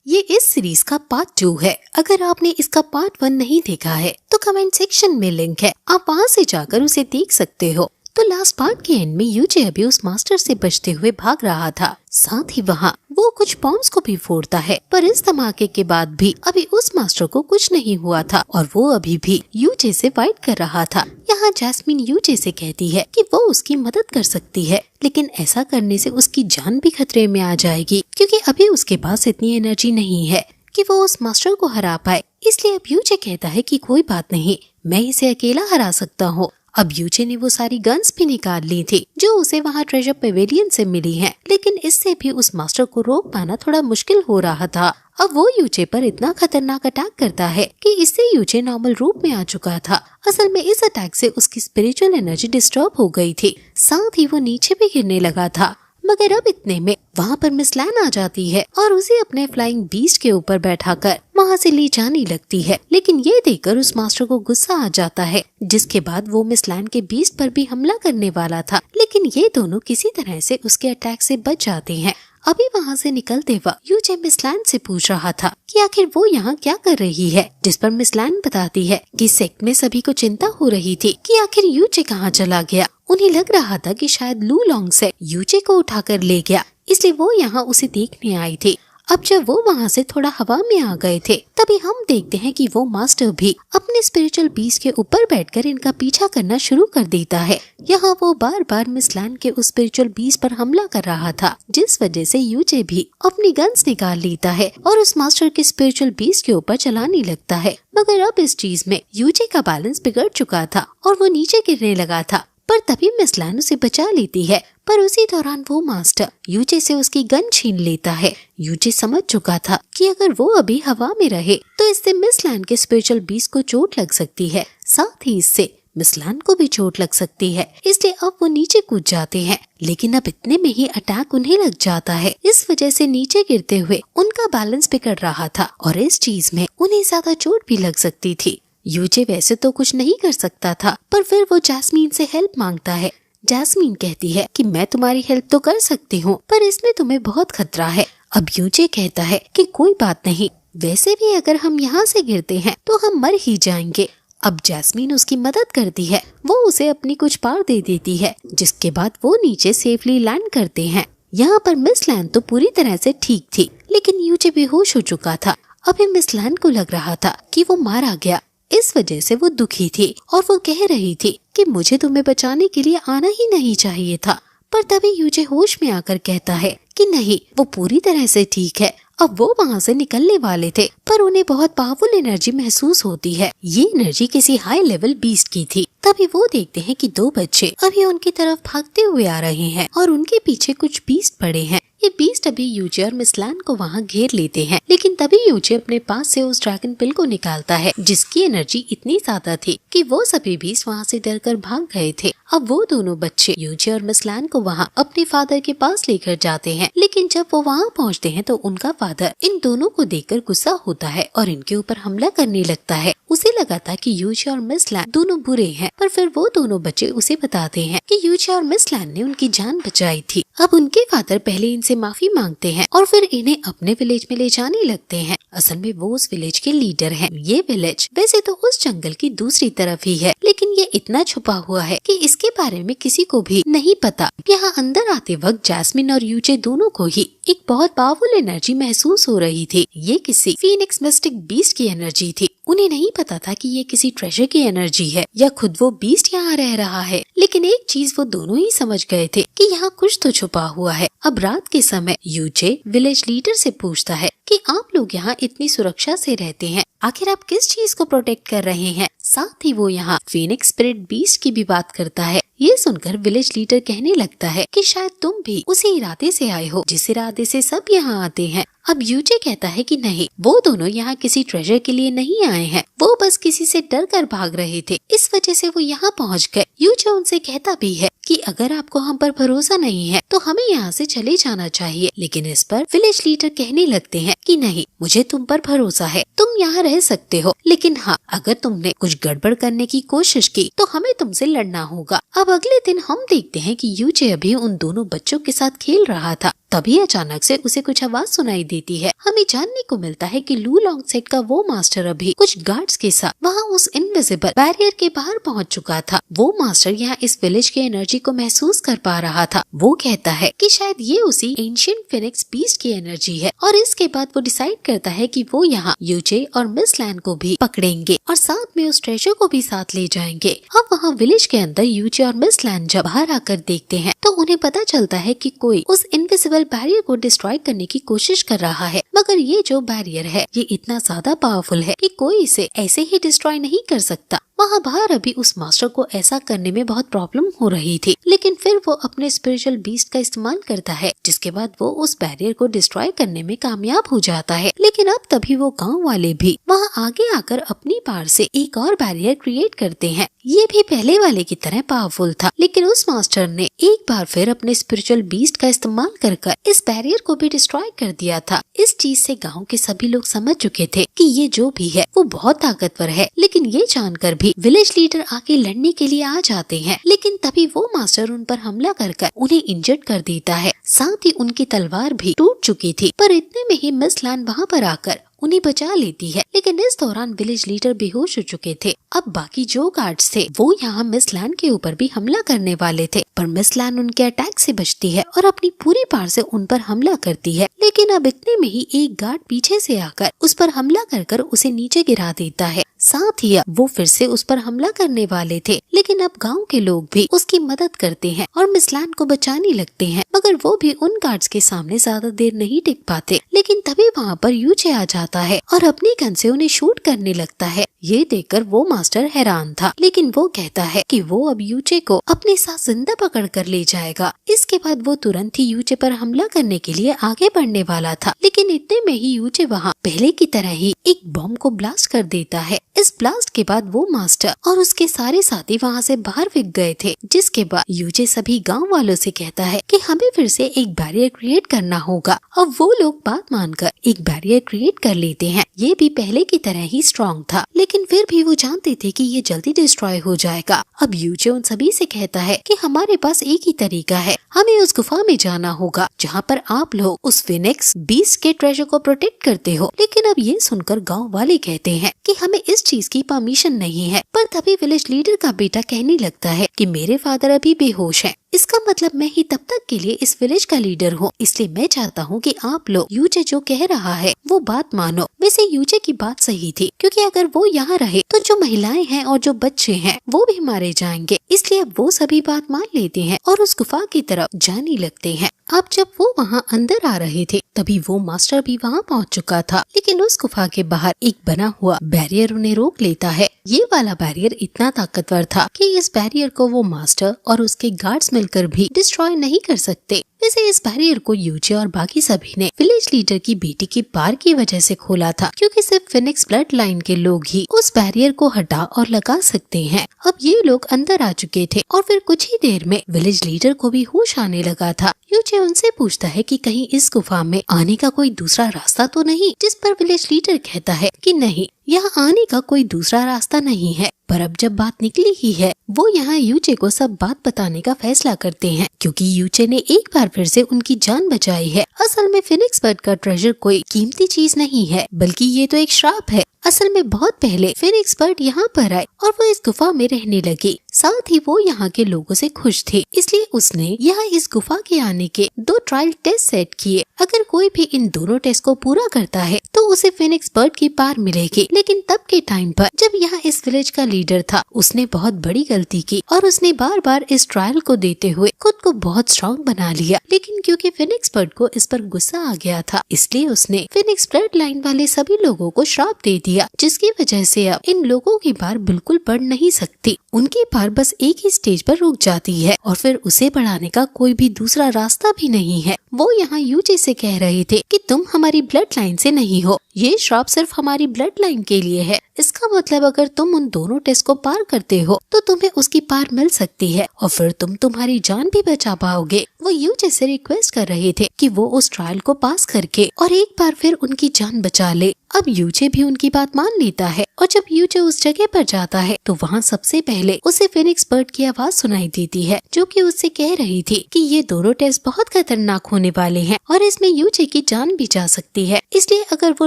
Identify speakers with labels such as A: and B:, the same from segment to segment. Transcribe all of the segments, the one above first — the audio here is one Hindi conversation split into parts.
A: ये इस सीरीज का पार्ट 2 है। अगर आपने इसका पार्ट 1 नहीं देखा है तो कमेंट सेक्शन में लिंक है, आप वहाँ से जाकर उसे देख सकते हो। तो लास्ट पार्ट के एंड में यूजे अभी उस मास्टर से बचते हुए भाग रहा था, साथ ही वहाँ वो कुछ बॉम्ब्स को भी फोड़ता है, पर इस धमाके के बाद भी अभी उस मास्टर को कुछ नहीं हुआ था और वो अभी भी यूजे से फाइट कर रहा था। यहाँ जैस्मिन यूजे से कहती है कि वो उसकी मदद कर सकती है, लेकिन ऐसा करने से उसकी जान भी खतरे में आ जाएगी, क्योंकि अभी उसके पास इतनी एनर्जी नहीं है कि वो उस मास्टर को हरा पाए। इसलिए अब यूजे कहता है कि कोई बात नहीं, मैं इसे अकेला हरा सकता हूँ। अब यूजे ने वो सारी गन्स भी निकाल ली थी जो उसे वहाँ ट्रेजर पेवेलियन से मिली हैं, लेकिन इससे भी उस मास्टर को रोक पाना थोड़ा मुश्किल हो रहा था। अब वो यूजे पर इतना खतरनाक अटैक करता है कि इससे यूजे नॉर्मल रूप में आ चुका था। असल में इस अटैक से उसकी स्पिरिचुअल एनर्जी डिस्टर्ब हो गई थी, साथ ही वो नीचे भी गिरने लगा था। मगर अब इतने में वहाँ पर मिस लैन आ जाती है और उसे अपने फ्लाइंग बीस्ट के ऊपर बैठाकर वहाँ से ले जाने लगती है, लेकिन ये देखकर उस मास्टर को गुस्सा आ जाता है, जिसके बाद वो मिस लैन के बीस्ट पर भी हमला करने वाला था, लेकिन ये दोनों किसी तरह से उसके अटैक से बच जाते हैं। अभी वहाँ से निकलते वक्त यूजे मिस लैन से पूछ रहा था कि आखिर वो यहाँ क्या कर रही है, जिस पर मिस लैन बताती है कि सेक्ट में सभी को चिंता हो रही थी कि आखिर यूजे कहाँ चला गया। उन्हें लग रहा था कि शायद लू लॉन्ग से यूजे को उठाकर ले गया, इसलिए वो यहाँ उसे देखने आई थी। अब जब वो वहाँ से थोड़ा हवा में आ गए थे, तभी हम देखते हैं कि वो मास्टर भी अपने स्पिरिचुअल बीस्ट के ऊपर बैठकर इनका पीछा करना शुरू कर देता है। यहाँ वो बार बार मिस लैन के उस स्पिरिचुअल बीस्ट पर हमला कर रहा था, जिस वजह से यूजे भी अपनी गन्स निकाल लेता है और उस मास्टर के स्पिरिचुअल बीस्ट के ऊपर चलाने लगता है। मगर अब इस चीज में यूजे का बैलेंस बिगड़ चुका था और वो नीचे गिरने लगा था, पर तभी मिस लैन उसे बचा लेती है। पर उसी दौरान वो मास्टर यूजे से उसकी गन छीन लेता है। यूजे समझ चुका था कि अगर वो अभी हवा में रहे तो इससे मिस लैन के स्पिरिचुअल बीस्ट को चोट लग सकती है, साथ ही इससे मिस लैन को भी चोट लग सकती है। इसलिए अब वो नीचे कूद जाते हैं, लेकिन अब इतने में ही अटैक उन्हें लग जाता है। इस वजह से नीचे गिरते हुए उनका बैलेंस बिगड़ रहा था और इस चीज में उन्हें ज्यादा चोट भी लग सकती थी। यूजे वैसे तो कुछ नहीं कर सकता था, पर फिर वो जैस्मीन से हेल्प मांगता है। जैस्मीन कहती है कि मैं तुम्हारी हेल्प तो कर सकती हूँ, पर इसमें तुम्हें बहुत खतरा है। अब यूजे कहता है कि कोई बात नहीं, वैसे भी अगर हम यहाँ से गिरते हैं तो हम मर ही जाएंगे। अब जैस्मीन उसकी मदद करती है, वो उसे अपनी कुछ पावर दे देती है, जिसके बाद वो नीचे सेफली लैंड करते हैं। यहाँ पर मिस लैन तो पूरी तरह से ठीक थी, लेकिन यूजे बेहोश हो चुका था। अभी मिस लैन को लग रहा था कि वो मारा गया, इस वजह से वो दुखी थी और वो कह रही थी कि मुझे तुम्हें बचाने के लिए आना ही नहीं चाहिए था। पर तभी यूजे होश में आकर कहता है कि नहीं, वो पूरी तरह से ठीक है। अब वो वहाँ से निकलने वाले थे, पर उन्हें बहुत पावरफुल एनर्जी महसूस होती है। ये एनर्जी किसी हाई लेवल बीस्ट की थी। तभी वो देखते हैं कि दो बच्चे अभी उनकी तरफ भागते हुए आ रहे हैं और उनके पीछे कुछ बीस्ट पड़े हैं। ये बीस्ट अभी यूजे और मिस लैन को वहाँ घेर लेते हैं, लेकिन तभी यूजे अपने पास से उस ड्रैगन पिल को निकालता है, जिसकी एनर्जी इतनी ज्यादा थी कि वो सभी बीस्ट वहाँ से डरकर भाग गए थे। अब वो दोनों बच्चे यूजे और मिस लैन को वहाँ अपने फादर के पास लेकर जाते हैं, लेकिन जब वो वहाँ पहुँचते हैं तो उनका फादर इन दोनों को देखकर गुस्सा होता है और इनके ऊपर हमला करने लगता है। उसे लगा था कि यूजे और मिस लैन दोनों बुरे हैं, पर फिर वो दोनों बच्चे उसे बताते हैं कि यूजे और मिस लैन ने उनकी जान बचाई थी। अब उनके फादर पहले इनसे माफी मांगते हैं और फिर इन्हें अपने विलेज में ले जाने लगते हैं। असल में वो उस विलेज के लीडर हैं। ये विलेज वैसे तो उस जंगल की दूसरी तरफ ही है, लेकिन ये इतना छुपा हुआ है कि इसके बारे में किसी को भी नहीं पता। यहाँ अंदर आते वक्त जैस्मिन और यूजे दोनों को ही एक बहुत पावरफुल एनर्जी महसूस हो रही थी। ये किसी फीनिक्स मिस्टिक बीस्ट की एनर्जी थी। उन्हें नहीं पता था कि ये किसी ट्रेजर की एनर्जी है या खुद वो बीस्ट यहाँ रह रहा है, लेकिन एक चीज वो दोनों ही समझ गए थे कि यहाँ कुछ तो छुपा हुआ है। अब रात के समय यूजे विलेज लीडर से पूछता है कि आप लोग यहाँ इतनी सुरक्षा से रहते हैं, आखिर आप किस चीज को प्रोटेक्ट कर रहे हैं। साथ ही वो यहाँ फीनिक्स स्पिरिट बीस्ट की भी बात करता है। ये सुनकर विलेज लीडर कहने लगता है कि शायद तुम भी उसी इरादे से आए हो जिस इरादे से सब यहाँ आते हैं। अब यूजे कहता है कि नहीं, वो दोनों यहाँ किसी ट्रेजर के लिए नहीं आए हैं, वो बस किसी से डर कर भाग रहे थे, इस वजह से वो यहाँ पहुँच गए। यूजे उनसे कहता भी है कि अगर आपको हम पर भरोसा नहीं है तो हमें यहाँ से चले जाना चाहिए, लेकिन इस पर विलेज लीडर कहने लगते हैं कि नहीं, मुझे तुम पर भरोसा है, तुम यहाँ रह सकते हो, लेकिन हाँ, अगर तुमने कुछ गड़बड़ करने की कोशिश की तो हमें तुमसे लड़ना होगा। अब अगले दिन हम देखते हैं कि यूजे अभी उन दोनों बच्चों के साथ खेल रहा था तभी अचानक से उसे कुछ आवाज सुनाई देती है। हमें जानने को मिलता है कि लू लॉन्गसेट का वो मास्टर अभी कुछ गार्ड्स के साथ वहाँ उस इनविजिबल बैरियर के बाहर पहुँच चुका था। वो मास्टर यहाँ इस विलेज की एनर्जी को महसूस कर पा रहा था। वो कहता है कि शायद ये उसी एंशिएंट फिनिक्स बीस्ट की एनर्जी है और इसके बाद वो डिसाइड करता है कि वो यहाँ यूचे और मिस लैन को भी पकड़ेंगे और साथ में उस ट्रेजर को भी साथ ले जाएंगे। अब वहाँ विलेज के अंदर यूचे और मिस लैन जब बाहर आकर देखते हैं तो उन्हें पता चलता है कि कोई उस इनविजिबल बैरियर को डिस्ट्रॉय करने की कोशिश कर रहा है, मगर ये जो बैरियर है ये इतना ज्यादा पावरफुल है कि कोई इसे ऐसे ही डिस्ट्रॉय नहीं कर सकता। वहाँ बाहर अभी उस मास्टर को ऐसा करने में बहुत प्रॉब्लम हो रही थी, लेकिन फिर वो अपने स्पिरिचुअल बीस्ट का इस्तेमाल करता है, जिसके बाद वो उस बैरियर को डिस्ट्रॉय करने में कामयाब हो जाता है। लेकिन अब तभी वो गांव वाले भी वहाँ आगे आकर अपनी पार से एक और बैरियर क्रिएट करते हैं। ये भी पहले वाले की तरह पावरफुल था, लेकिन उस मास्टर ने एक बार फिर अपने स्पिरिचुअल बीस्ट का इस्तेमाल कर इस बैरियर को भी डिस्ट्रॉय कर दिया था। इस चीज से गाँव के सभी लोग समझ चुके थे कि ये जो भी है वो बहुत ताकतवर है, लेकिन ये जानकर भी विलेज लीडर आके लड़ने के लिए आ जाते हैं। लेकिन तभी वो मास्टर उन पर हमला कर उन्हें इंजर्ड कर देता है। साथ ही उनकी तलवार भी टूट चुकी थी, पर इतने में ही मिस लैन वहाँ पर आकर उन्हें बचा लेती है। लेकिन इस दौरान विलेज लीडर बेहोश हो चुके थे। अब बाकी जो गार्ड्स थे वो यहाँ मिस लैन के ऊपर भी हमला करने वाले थे, पर मिस लैन उनके अटैक से बचती है और अपनी पूरी पार से उन पर हमला करती है। लेकिन अब इतने में ही एक गार्ड पीछे से आकर उस पर हमला कर उसे नीचे गिरा देता है। साथ ही वो फिर से उस पर हमला करने वाले थे, लेकिन अब गांव के लोग भी उसकी मदद करते हैं और मिस लैन को बचाने लगते हैं, मगर वो भी उन गार्ड्स के सामने ज्यादा देर नहीं टिक पाते। लेकिन तभी वहाँ पर यूचे आ जाता है और अपनी गन से उन्हें शूट करने लगता है। ये देखकर वो मास्टर हैरान था, लेकिन वो कहता है कि वो अब यूचे को अपने साथ जिंदा पकड़ कर ले जाएगा। इसके बाद वो तुरंत ही यूचे पर हमला करने के लिए आगे बढ़ने वाला था, लेकिन इतने में ही यूचे वहाँ पहले की तरह ही एक बॉम्ब को ब्लास्ट कर देता है। इस ब्लास्ट के बाद वो मास्टर और उसके सारे साथी वहाँ से बाहर फिक गए थे, जिसके बाद यूचे सभी गांव वालों से कहता है कि हमें फिर से एक बैरियर क्रिएट करना होगा। अब वो लोग बात मानकर एक बैरियर क्रिएट कर लेते हैं। ये भी पहले की तरह ही स्ट्रॉन्ग था, लेकिन फिर भी वो जानते थे कि ये जल्दी डिस्ट्रॉय हो जाएगा। अब यूचे उन सभी से कहता है कि हमारे पास एक ही तरीका है, हमें उस गुफा में जाना होगा जहाँ पर आप लोग उस फिनिक्स बीस्ट के ट्रेजर को प्रोटेक्ट करते हो। लेकिन अब ये सुनकर गाँव वाले कहते हैं कि हमें इस चीज की परमिशन नहीं है। पर तभी विलेज लीडर का बेटा कहने लगता है कि मेरे फादर अभी बेहोश हैं, इसका मतलब मैं ही तब तक के लिए इस विलेज का लीडर हूँ, इसलिए मैं चाहता हूँ कि आप लोग यूचे जो कह रहा है वो बात मानो। वैसे यूचे की बात सही थी, क्योंकि अगर वो यहाँ रहे तो जो महिलाएं हैं और जो बच्चे हैं वो भी मारे जाएंगे। इसलिए अब वो सभी बात मान लेते हैं और उस गुफा की तरफ जाने लगते हैं। अब जब वो वहाँ अंदर आ रहे थे तभी वो मास्टर भी वहाँ पहुँच चुका था, लेकिन उस गुफा के बाहर एक बना हुआ बैरियर उन्हें रोक लेता है। ये वाला बैरियर इतना ताकतवर था कि इस बैरियर को वो मास्टर और उसके गार्ड्स मिलकर भी डिस्ट्रॉय नहीं कर सकते। वैसे इस बैरियर को यूचे और बाकी सभी ने विलेज लीडर की बेटी की पार की वजह से खोला था, क्योंकि सिर्फ फिनिक्स ब्लड लाइन के लोग ही उस बैरियर को हटा और लगा सकते हैं। अब ये लोग अंदर आ चुके थे और फिर कुछ ही देर में विलेज लीडर को भी होश आने लगा था। यूचे उनसे पूछता है कि कहीं इस गुफा में आने का कोई दूसरा रास्ता तो नहीं, जिस पर विलेज लीडर कहता है कि नहीं, यहाँ आने का कोई दूसरा रास्ता नहीं है। पर अब जब बात निकली ही है, वो यहाँ यूचे को सब बात बताने का फैसला करते हैं, क्योंकि यूचे ने एक बार फिर से उनकी जान बचाई है। असल में फिनिक्स बर्ड का ट्रेजर कोई कीमती चीज नहीं है, बल्कि ये तो एक श्राप है। असल में बहुत पहले फिनिक्स बर्ड यहाँ पर आए और वो इस गुफा में रहने लगे। साथ ही वो यहाँ के लोगों से खुश थे, इसलिए उसने यहाँ इस गुफा के आने के 2 ट्रायल टेस्ट सेट किए। अगर कोई भी इन दोनों टेस्ट को पूरा करता है तो उसे फिनिक्स बर्ड की पार मिलेगी। लेकिन तब के टाइम पर जब यहाँ इस विलेज का लीडर था, उसने बहुत बड़ी गलती की और उसने बार बार इस ट्रायल को देते हुए खुद को बहुत स्ट्रॉन्ग बना लिया। लेकिन क्योंकि फिनिक्स बर्ड को इस पर गुस्सा आ गया था, इसलिए उसने फिनिक्स ब्लड लाइन वाले सभी लोगों को श्राप दे दिया, जिसकी वजह से अब इन लोगों की पार बिल्कुल बढ़ नहीं सकती। उनकी पार बस एक ही स्टेज पर रुक जाती है और फिर उसे बढ़ाने का कोई भी दूसरा रास्ता भी नहीं है। वो यहाँ यूचे से कह रहे थे कि तुम हमारी ब्लड लाइन से नहीं हो। ये श्राप सिर्फ हमारी ब्लड लाइन के लिए है। इसका मतलब अगर तुम उन दोनों टेस्ट को पार करते हो तो तुम्हें उसकी पार मिल सकती है और फिर तुम तुम्हारी जान भी बचा पाओगे। वो यूजे से रिक्वेस्ट कर रहे थे कि वो उस ट्रायल को पास करके और एक बार फिर उनकी जान बचा ले। अब यूजे भी उनकी बात मान लेता है और जब यूजे उस जगह पर जाता है तो वहाँ सबसे पहले उसे फिनिक्स बर्ड की आवाज सुनाई देती है, जो कि उससे कह रही थी कि ये दोनों टेस्ट बहुत खतरनाक होने वाले हैं और इसमें यूजे की जान भी जा सकती है, इसलिए अगर वो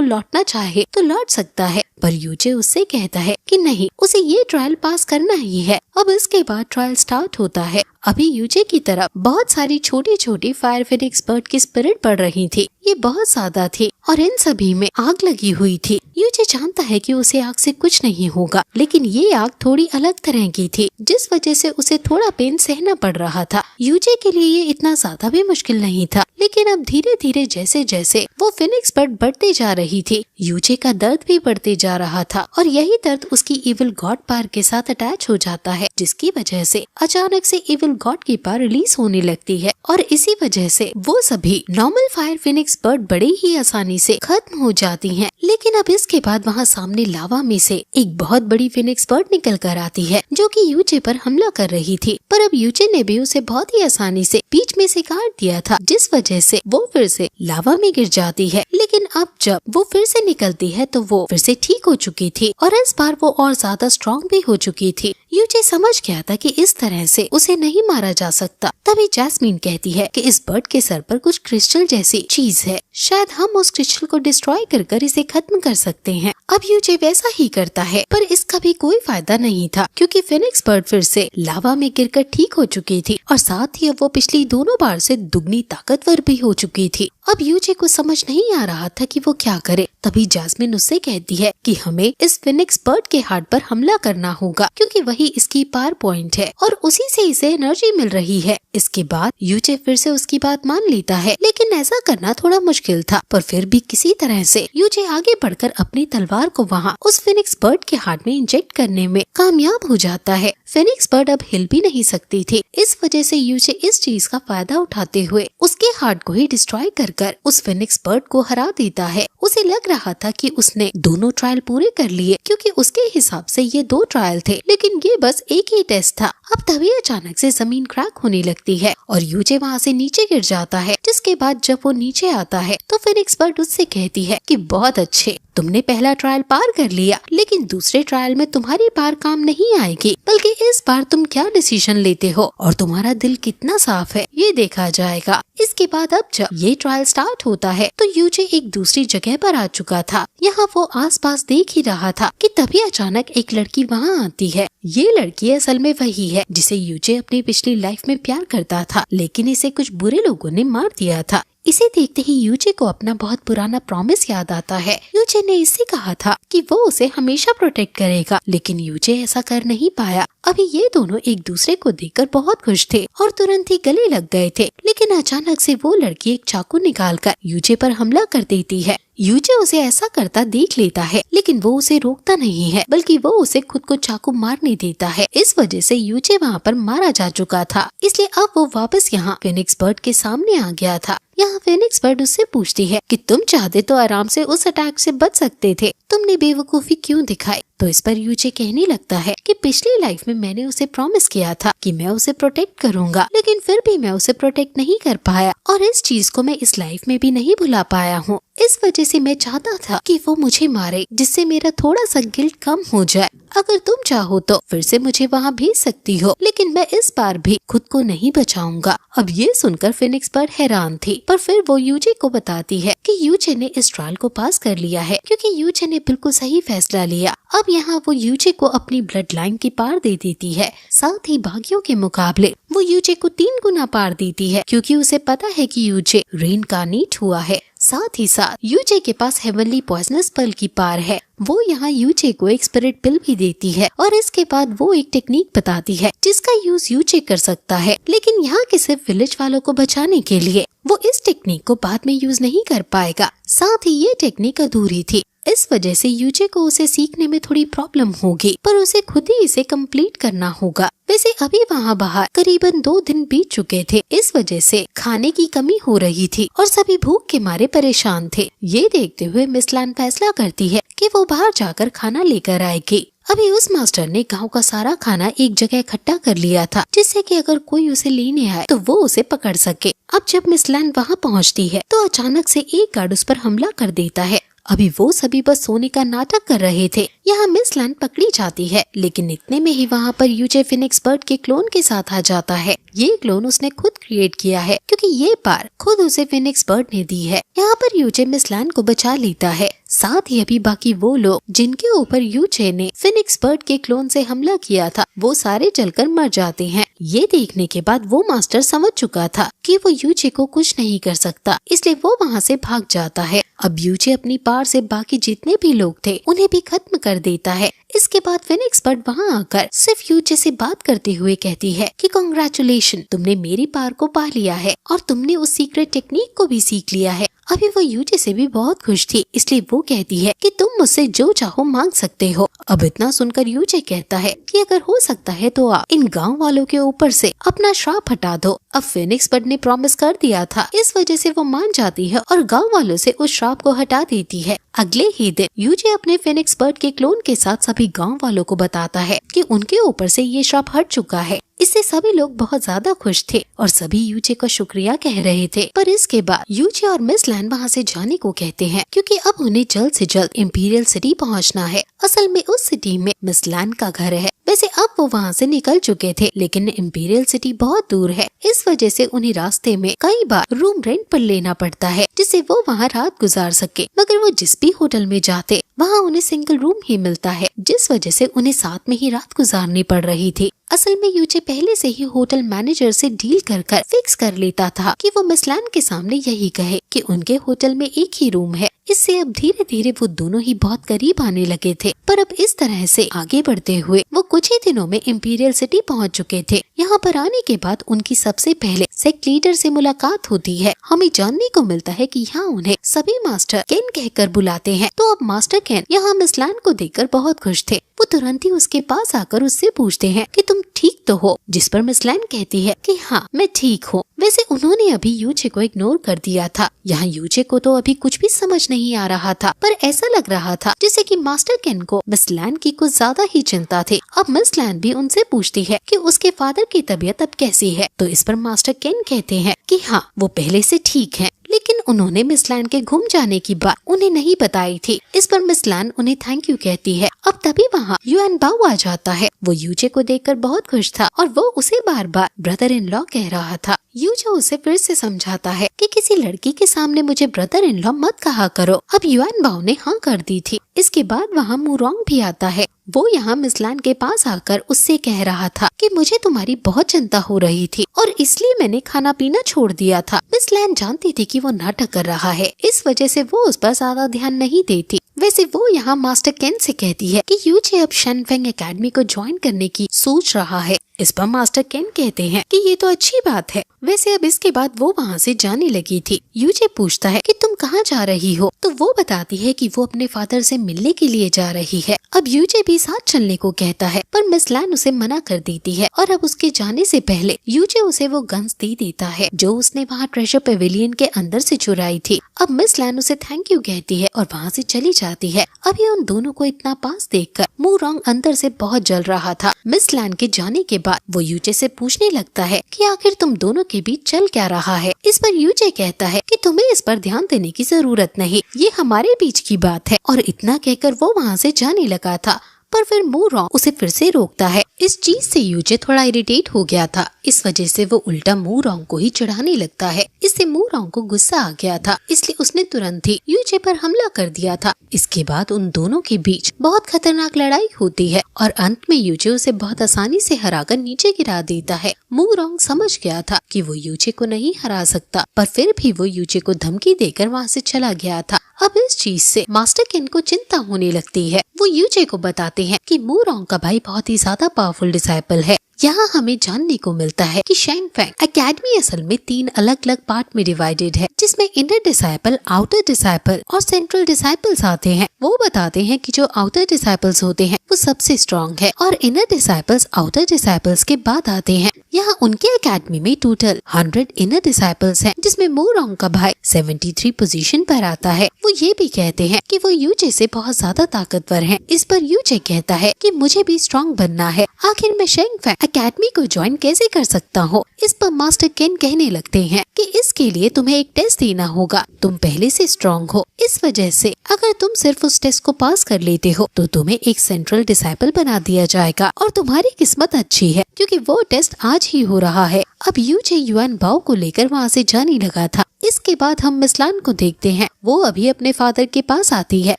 A: लौटना चाहे तो लौट सकता है। पर यूजे उससे कहता है कि नहीं, उसे ये ट्रायल पास करना ही है। अब इसके बाद ट्रायल स्टार्ट होता है। अभी यूजे की तरफ बहुत सारी छोटी छोटी फायर फिनिक्स बर्ड की स्पिरिट पड़ रही थी। ये बहुत ज्यादा थी और इन सभी में आग लगी हुई थी। यूजे जानता है कि उसे आग से कुछ नहीं होगा, लेकिन ये आग थोड़ी अलग तरह की थी, जिस वजह से उसे थोड़ा पेन सहना पड़ रहा था। यूजे के लिए ये इतना ज्यादा भी मुश्किल नहीं था, लेकिन अब धीरे धीरे जैसे जैसे वो फिनिक्स बर्ड बढ़ते जा रही थी, यूजे का दर्द भी बढ़ते जा रहा था और यही दर्द उसकी इविल गॉड पावर के साथ अटैच हो जाता है, जिसकी वजह से अचानक से इविल गॉड की पावर रिलीज होने लगती है और इसी वजह से वो सभी नॉर्मल फायर फिनिक्स बर्ड बड़े ही आसानी से खत्म हो जाती हैं। लेकिन अब इसके बाद वहाँ सामने लावा में से एक बहुत बड़ी फिनिक्स बर्ड निकल कर आती है, जो कि यूजे पर हमला कर रही थी। पर अब यूजे ने भी उसे बहुत ही आसानी से बीच में से काट दिया था, जिस वजह से वो फिर से लावा में गिर जाती है। लेकिन अब जब वो फिर से निकलती है तो वो फिर से ठीक हो चुकी थी और इस बार वो और ज्यादा स्ट्रॉन्ग भी हो चुकी थी। यूजे समझ गया था कि इस तरह से उसे नहीं मारा जा सकता। तभी जैस्मीन कहती है कि इस बर्ड के सर पर कुछ क्रिस्टल जैसी चीज है, शायद हम उस क्रिस्टल को डिस्ट्रॉय कर इसे खत्म कर सकते हैं। अब यूजे वैसा ही करता है, पर इसका भी कोई फायदा नहीं था, क्योंकि फिनिक्स बर्ड फिर से लावा में गिरकर ठीक हो चुकी थी और साथ ही अब वो पिछली दोनों बार से दुगनी ताकतवर भी हो चुकी थी। अब यूजे को समझ नहीं आ रहा था कि वो क्या करे। तभी जैस्मीन उससे कहती है कि हमें इस फिनिक्स बर्ड के हार्ट पर हमला करना होगा, क्योंकि वही इसकी पावर पॉइंट है और उसी से इसे एनर्जी मिल रही है। इसके बाद यूजे फिर से उसकी बात मान लेता है, लेकिन ऐसा करना थोड़ा मुश्किल था। पर फिर भी किसी तरह से यूजे आगे बढ़कर अपनी तलवार को वहाँ उस फिनिक्स बर्ड के हार्ट में इंजेक्ट करने में कामयाब हो जाता है। फिनिक्स बर्ड अब हिल भी नहीं सकती थी, इस वजह से यूजे इस चीज का फायदा उठाते हुए उसके हार्ट को ही डिस्ट्रॉय कर उस फिनिक्स बर्ड को हरा देता है। उसे लग रहा था कि उसने दोनों ट्रायल पूरे कर लिए, क्योंकि उसके हिसाब से ये 2 ट्रायल थे, लेकिन ये बस एक ही टेस्ट था। अब तभी अचानक से जमीन क्रैक होने लगती है और यूजे वहाँ से नीचे गिर जाता है। जिसके बाद जब वो नीचे आता है तो फिनिक्स बर्ड उससे कहती है कि बहुत अच्छे, तुमने पहला ट्रायल पार कर लिया, लेकिन दूसरे ट्रायल में तुम्हारी पार काम नहीं आएगी, बल्कि इस बार तुम क्या डिसीजन लेते हो और तुम्हारा दिल कितना साफ है ये देखा जाएगा। इसके बाद अब जब ये ट्रायल स्टार्ट होता है तो यूजे एक दूसरी जगह पर आ चुका था। यहाँ वो आसपास देख ही रहा था कि तभी अचानक एक लड़की वहाँ आती है। ये लड़की असल में वही है जिसे यूजे अपनी पिछली लाइफ में प्यार करता था, लेकिन इसे कुछ बुरे लोगों ने मार दिया था। इसे देखते ही यूजे को अपना बहुत पुराना प्रॉमिस याद आता है। यूजे ने इससे कहा था कि वो उसे हमेशा प्रोटेक्ट करेगा, लेकिन यूजे ऐसा कर नहीं पाया। अभी ये दोनों एक दूसरे को देखकर बहुत खुश थे और तुरंत ही गले लग गए थे, लेकिन अचानक से वो लड़की एक चाकू निकालकर यूजे पर हमला कर देती है। यूजे उसे ऐसा करता देख लेता है, लेकिन वो उसे रोकता नहीं है, बल्कि वो उसे खुद को चाकू मारने देता है। इस वजह से यूजे वहाँ पर मारा जा चुका था, इसलिए अब वो वापस यहाँ फिनिक्स बर्ड के सामने आ गया था। यहाँ फिनिक्स बर्ड उससे पूछती है कि तुम चाहते तो आराम से उस अटैक से बच सकते थे, तुमने बेवकूफी क्यों दिखाई। तो इस पर यूजे कहने लगता है कि पिछली लाइफ में मैंने उसे प्रॉमिस किया था कि मैं उसे प्रोटेक्ट करूंगा, लेकिन फिर भी मैं उसे प्रोटेक्ट नहीं कर पाया और इस चीज को मैं इस लाइफ में भी नहीं भुला पाया हूँ। इस वजह से मैं चाहता था कि वो मुझे मारे, जिससे मेरा थोड़ा सा गिल्ट कम हो जाए। अगर तुम चाहो तो फिर से मुझे वहाँ भेज सकती हो, लेकिन मैं इस बार भी खुद को नहीं बचाऊंगा। अब ये सुनकर फिनिक्स बर्ड हैरान थी, पर फिर वो यूजे को बताती है कि यूजे ने इस ट्रायल को पास कर लिया है, क्योंकि यूजे ने बिल्कुल सही फैसला लिया। अब यहाँ वो यूजे को अपनी ब्लड लाइन की पार दे देती है, साथ ही बाकियों के मुकाबले वो यूजे को 3 गुना पार देती है, क्योंकि उसे पता है कि यूजे रीइंकार्नेट हुआ है। साथ ही साथ यूजे के पास हेवनली पॉइजनस पर्ल की पार है। वो यहाँ यूचे को एक स्पिरिट पिल भी देती है और इसके बाद वो एक टेक्निक बताती है जिसका यूज यूचे कर सकता है, लेकिन यहाँ के सिर्फ विलेज वालों को बचाने के लिए। वो इस टेक्निक को बाद में यूज नहीं कर पाएगा। साथ ही ये टेक्निक अधूरी थी, इस वजह से यूचे को उसे सीखने में थोड़ी प्रॉब्लम होगी, पर उसे खुद ही इसे कंप्लीट करना होगा। वैसे अभी वहाँ बाहर करीबन 2 दिन बीत चुके थे, इस वजह से खाने की कमी हो रही थी और सभी भूख के मारे परेशान थे। ये देखते हुए मिस लैन फैसला करती है कि वो बाहर जाकर खाना लेकर आएगी। अभी उस मास्टर ने गांव का सारा खाना एक जगह इकट्ठा कर लिया था, जिससे कि अगर कोई उसे लेने आए तो वो उसे पकड़ सके। अब जब मिस लैन वहाँ पहुँचती है तो अचानक से एक गार्ड उस पर हमला कर देता है। अभी वो सभी बस सोने का नाटक कर रहे थे। यहाँ मिस लैन पकड़ी जाती है, लेकिन इतने में ही वहाँ पर यूचे फिनिक्स बर्ड के क्लोन के साथ आ जाता है। ये क्लोन उसने खुद क्रिएट किया है, क्योंकि ये पार खुद उसे फिनिक्स बर्ड ने दी है। यहाँ पर यूचे मिस लैन को बचा लेता है। साथ ही अभी बाकी वो लोग जिनके ऊपर यूचे ने फिनिक्स बर्ड के क्लोन से हमला किया था, वो सारे जलकर मर जाते हैं। ये देखने के बाद वो मास्टर समझ चुका था कि वो यूचे को कुछ नहीं कर सकता, इसलिए वो वहाँ से भाग जाता है। अब यूचे अपनी पार से बाकी जितने भी लोग थे उन्हें भी खत्म कर देता है। इसके बाद फिनिक्स बर्ड वहाँ आकर सिर्फ यूचे से बात करते हुए कहती है कि कांग्रेचुलेशन, तुमने मेरी पार को पा लिया है और तुमने उस सीक्रेट टेक्निक को भी सीख लिया है। अभी वो यूचे से भी बहुत खुश थी, इसलिए वो कहती है कि तुम मुझसे जो चाहो मांग सकते हो। अब इतना सुनकर यूचे कहता है कि अगर हो सकता है तो आप इन गांव वालों के ऊपर से अपना श्राप हटा दो। अब फिनिक्स बर्ड ने प्रॉमिस कर दिया था, इस वजह से वो मान जाती है और गांव वालों से उस श्राप को हटा देती है। अगले ही दिन यूचे अपने फिनिक्स बर्ड के क्लोन के साथ सभी गांव वालों को बताता है कि उनके ऊपर से ये श्राप हट चुका है। इससे सभी लोग बहुत ज्यादा खुश थे और सभी यूचे का शुक्रिया कह रहे थे। पर इसके बाद यूचे और मिस लैन वहाँ से जाने को कहते हैं, क्योंकि अब उन्हें जल्द से जल्द इंपीरियल सिटी पहुँचना है। असल में उस सिटी में मिस लैन का घर है। वैसे अब वो वहाँ से निकल चुके थे, लेकिन इंपीरियल सिटी बहुत दूर है, इस वजह से उन्हें रास्ते में कई बार रूम रेंट पर लेना पड़ता है, जिससे वो वहाँ रात गुजार सके। मगर वो जिस भी होटल में जाते वहाँ उन्हें सिंगल रूम ही मिलता है, जिस वजह से उन्हें साथ में ही रात गुजारनी पड़ रही थी। असल में यूचे पहले से ही होटल मैनेजर से डील कर फिक्स कर लेता था कि वो मिस लैन के सामने यही कहे कि उनके होटल में एक ही रूम है। इससे अब धीरे धीरे वो दोनों ही बहुत करीब आने लगे थे। पर अब इस तरह से आगे बढ़ते हुए वो कुछ ही दिनों में इंपीरियल सिटी पहुंच चुके थे। यहाँ पर आने के बाद उनकी सबसे पहले सेक्ट लीडर से मुलाकात होती है। हमें जानने को मिलता है कि यहाँ उन्हें सभी मास्टर केन कहकर बुलाते हैं। तो अब मास्टर केन यहाँ मिस लैन को देखकर बहुत खुश थे। वो तुरंत ही उसके पास आकर उससे पूछते हैं कि तुम ठीक तो हो, जिस पर मिस लैन कहती है कि हाँ मैं ठीक हूँ। वैसे उन्होंने अभी यूचे को इग्नोर कर दिया था। यहाँ यूचे को तो अभी कुछ भी समझ नहीं आ रहा था, पर ऐसा लग रहा था जैसे कि मास्टर केन को मिस लैन की कुछ ज्यादा ही चिंता थी। अब मिस लैन भी उनसे पूछती है कि उसके फादर की तबीयत अब कैसी है। तो इस पर मास्टर केन कहते हैं कि हाँ वो पहले से ठीक है, लेकिन उन्होंने मिस लैन के घूम जाने की बात उन्हें नहीं बताई थी। इस पर मिस लैन उन्हें थैंक यू कहती है। अब तभी वहाँ युआन बाओ आ जाता है। वो यूचे को देखकर बहुत खुश था और वो उसे बार बार ब्रदर इन लॉ कह रहा था। यूचे उसे फिर से समझाता है कि किसी लड़की के सामने मुझे ब्रदर इन लॉ मत कहा करो। अब युआन बाओ ने हाँ कर दी थी। इसके बाद वहाँ मुरोंग भी आता है। वो यहाँ मिस लैन के पास आकर उससे कह रहा था कि मुझे तुम्हारी बहुत चिंता हो रही थी और इसलिए मैंने खाना पीना छोड़ दिया था। मिस लैन जानती थी कि वो नाटक कर रहा है, इस वजह से वो उस पर ज्यादा ध्यान नहीं देती। वैसे वो यहाँ मास्टर केन से कहती है कि यूचे अब शनफेंग एकेडमी को ज्वाइन करने की सोच रहा है। इस पर मास्टर केन कहते हैं कि ये तो अच्छी बात है। वैसे अब इसके बाद वो वहाँ से जाने लगी थी। यूचे पूछता है कि तुम कहाँ जा रही हो, तो वो बताती है कि वो अपने फादर से मिलने के लिए जा रही है। अब यूचे भी साथ चलने को कहता है, पर मिस लैन उसे मना कर देती है और अब उसके जाने से पहले यूचे उसे वो गन्स दे देता है जो उसने वहाँ ट्रेजर पेविलियन के अंदर से चुराई थी। अब मिस लैन उसे थैंक यू कहती है और वहाँ से चली जाती है। अभी उन दोनों को इतना पास देखकर मुरोंग अंदर से बहुत जल रहा था। मिस लैन के जाने के बाद वो यूचे से पूछने लगता है कि आखिर तुम दोनों के बीच चल क्या रहा है। इस पर यूचे कहता है कि तुम्हें इस पर ध्यान देने की जरूरत नहीं, ये हमारे बीच की बात है। और इतना कहकर वो वहाँ से जाने लगा था, पर फिर मुरोंग उसे फिर से रोकता है। इस चीज से यूचे थोड़ा इरिटेट हो गया था। इस वजह से वो उल्टा मू रॉन्ग को ही चिढ़ाने लगता है। इससे मू रॉन्ग को गुस्सा आ गया था, इसलिए उसने तुरंत ही यूचे पर हमला कर दिया था। इसके बाद उन दोनों के बीच बहुत खतरनाक लड़ाई होती है और अंत में यूचे उसे बहुत आसानी से हराकर नीचे गिरा देता है। मू रॉन्ग समझ गया था कि वो यूचे को नहीं हरा सकता, पर फिर भी वो यूचे को धमकी देकर वहाँ से चला गया था। अब इस चीज से मास्टर केन को चिंता होने लगती है। वो यूचे को बताते हैं कि मू रॉन्ग का भाई बहुत ही ज्यादा पावरफुल डिसाइपल है। यहाँ हमें जानने को मिलता है कि शेंग फेंग एकेडमी असल में 3 अलग अलग पार्ट में डिवाइडेड है, जिसमें इनर डिसाइपल, आउटर डिसाइपल और सेंट्रल डिसाइपल्स आते हैं। वो बताते हैं कि जो आउटर डिसाइपल्स होते हैं वो सबसे स्ट्रॉन्ग है और इनर डिसाइपल्स आउटर डिसाइपल्स के बाद आते हैं। यहाँ उनके एकेडमी में टोटल 100 इनर डिसाइपल्स हैं, जिसमें मू रॉन्ग का भाई 73 पोजीशन पर आता है। वो ये भी कहते हैं कि वो यूचे से बहुत ज्यादा ताकतवर हैं। इस पर यूचे कहता है कि मुझे भी स्ट्रॉन्ग बनना है, आखिर मैं शेंग फेंग एकेडमी को ज्वाइन कैसे कर सकता हूँ। इस पर मास्टर केन कहने लगते हैं कि इसके लिए तुम्हें एक टेस्ट देना होगा। तुम पहले से स्ट्रॉन्ग हो, इस वजह से अगर तुम सिर्फ उस टेस्ट को पास कर लेते हो तो तुम्हें एक सेंट्रल डिसाइपल बना दिया जाएगा और तुम्हारी किस्मत अच्छी है क्योंकि वो टेस्ट आज ही हो रहा है। अब यूचे युआन बाओ को लेकर वहाँ से जाने लगा था। इसके बाद हम मिस लान को देखते हैं। वो अभी अपने फादर के पास आती है।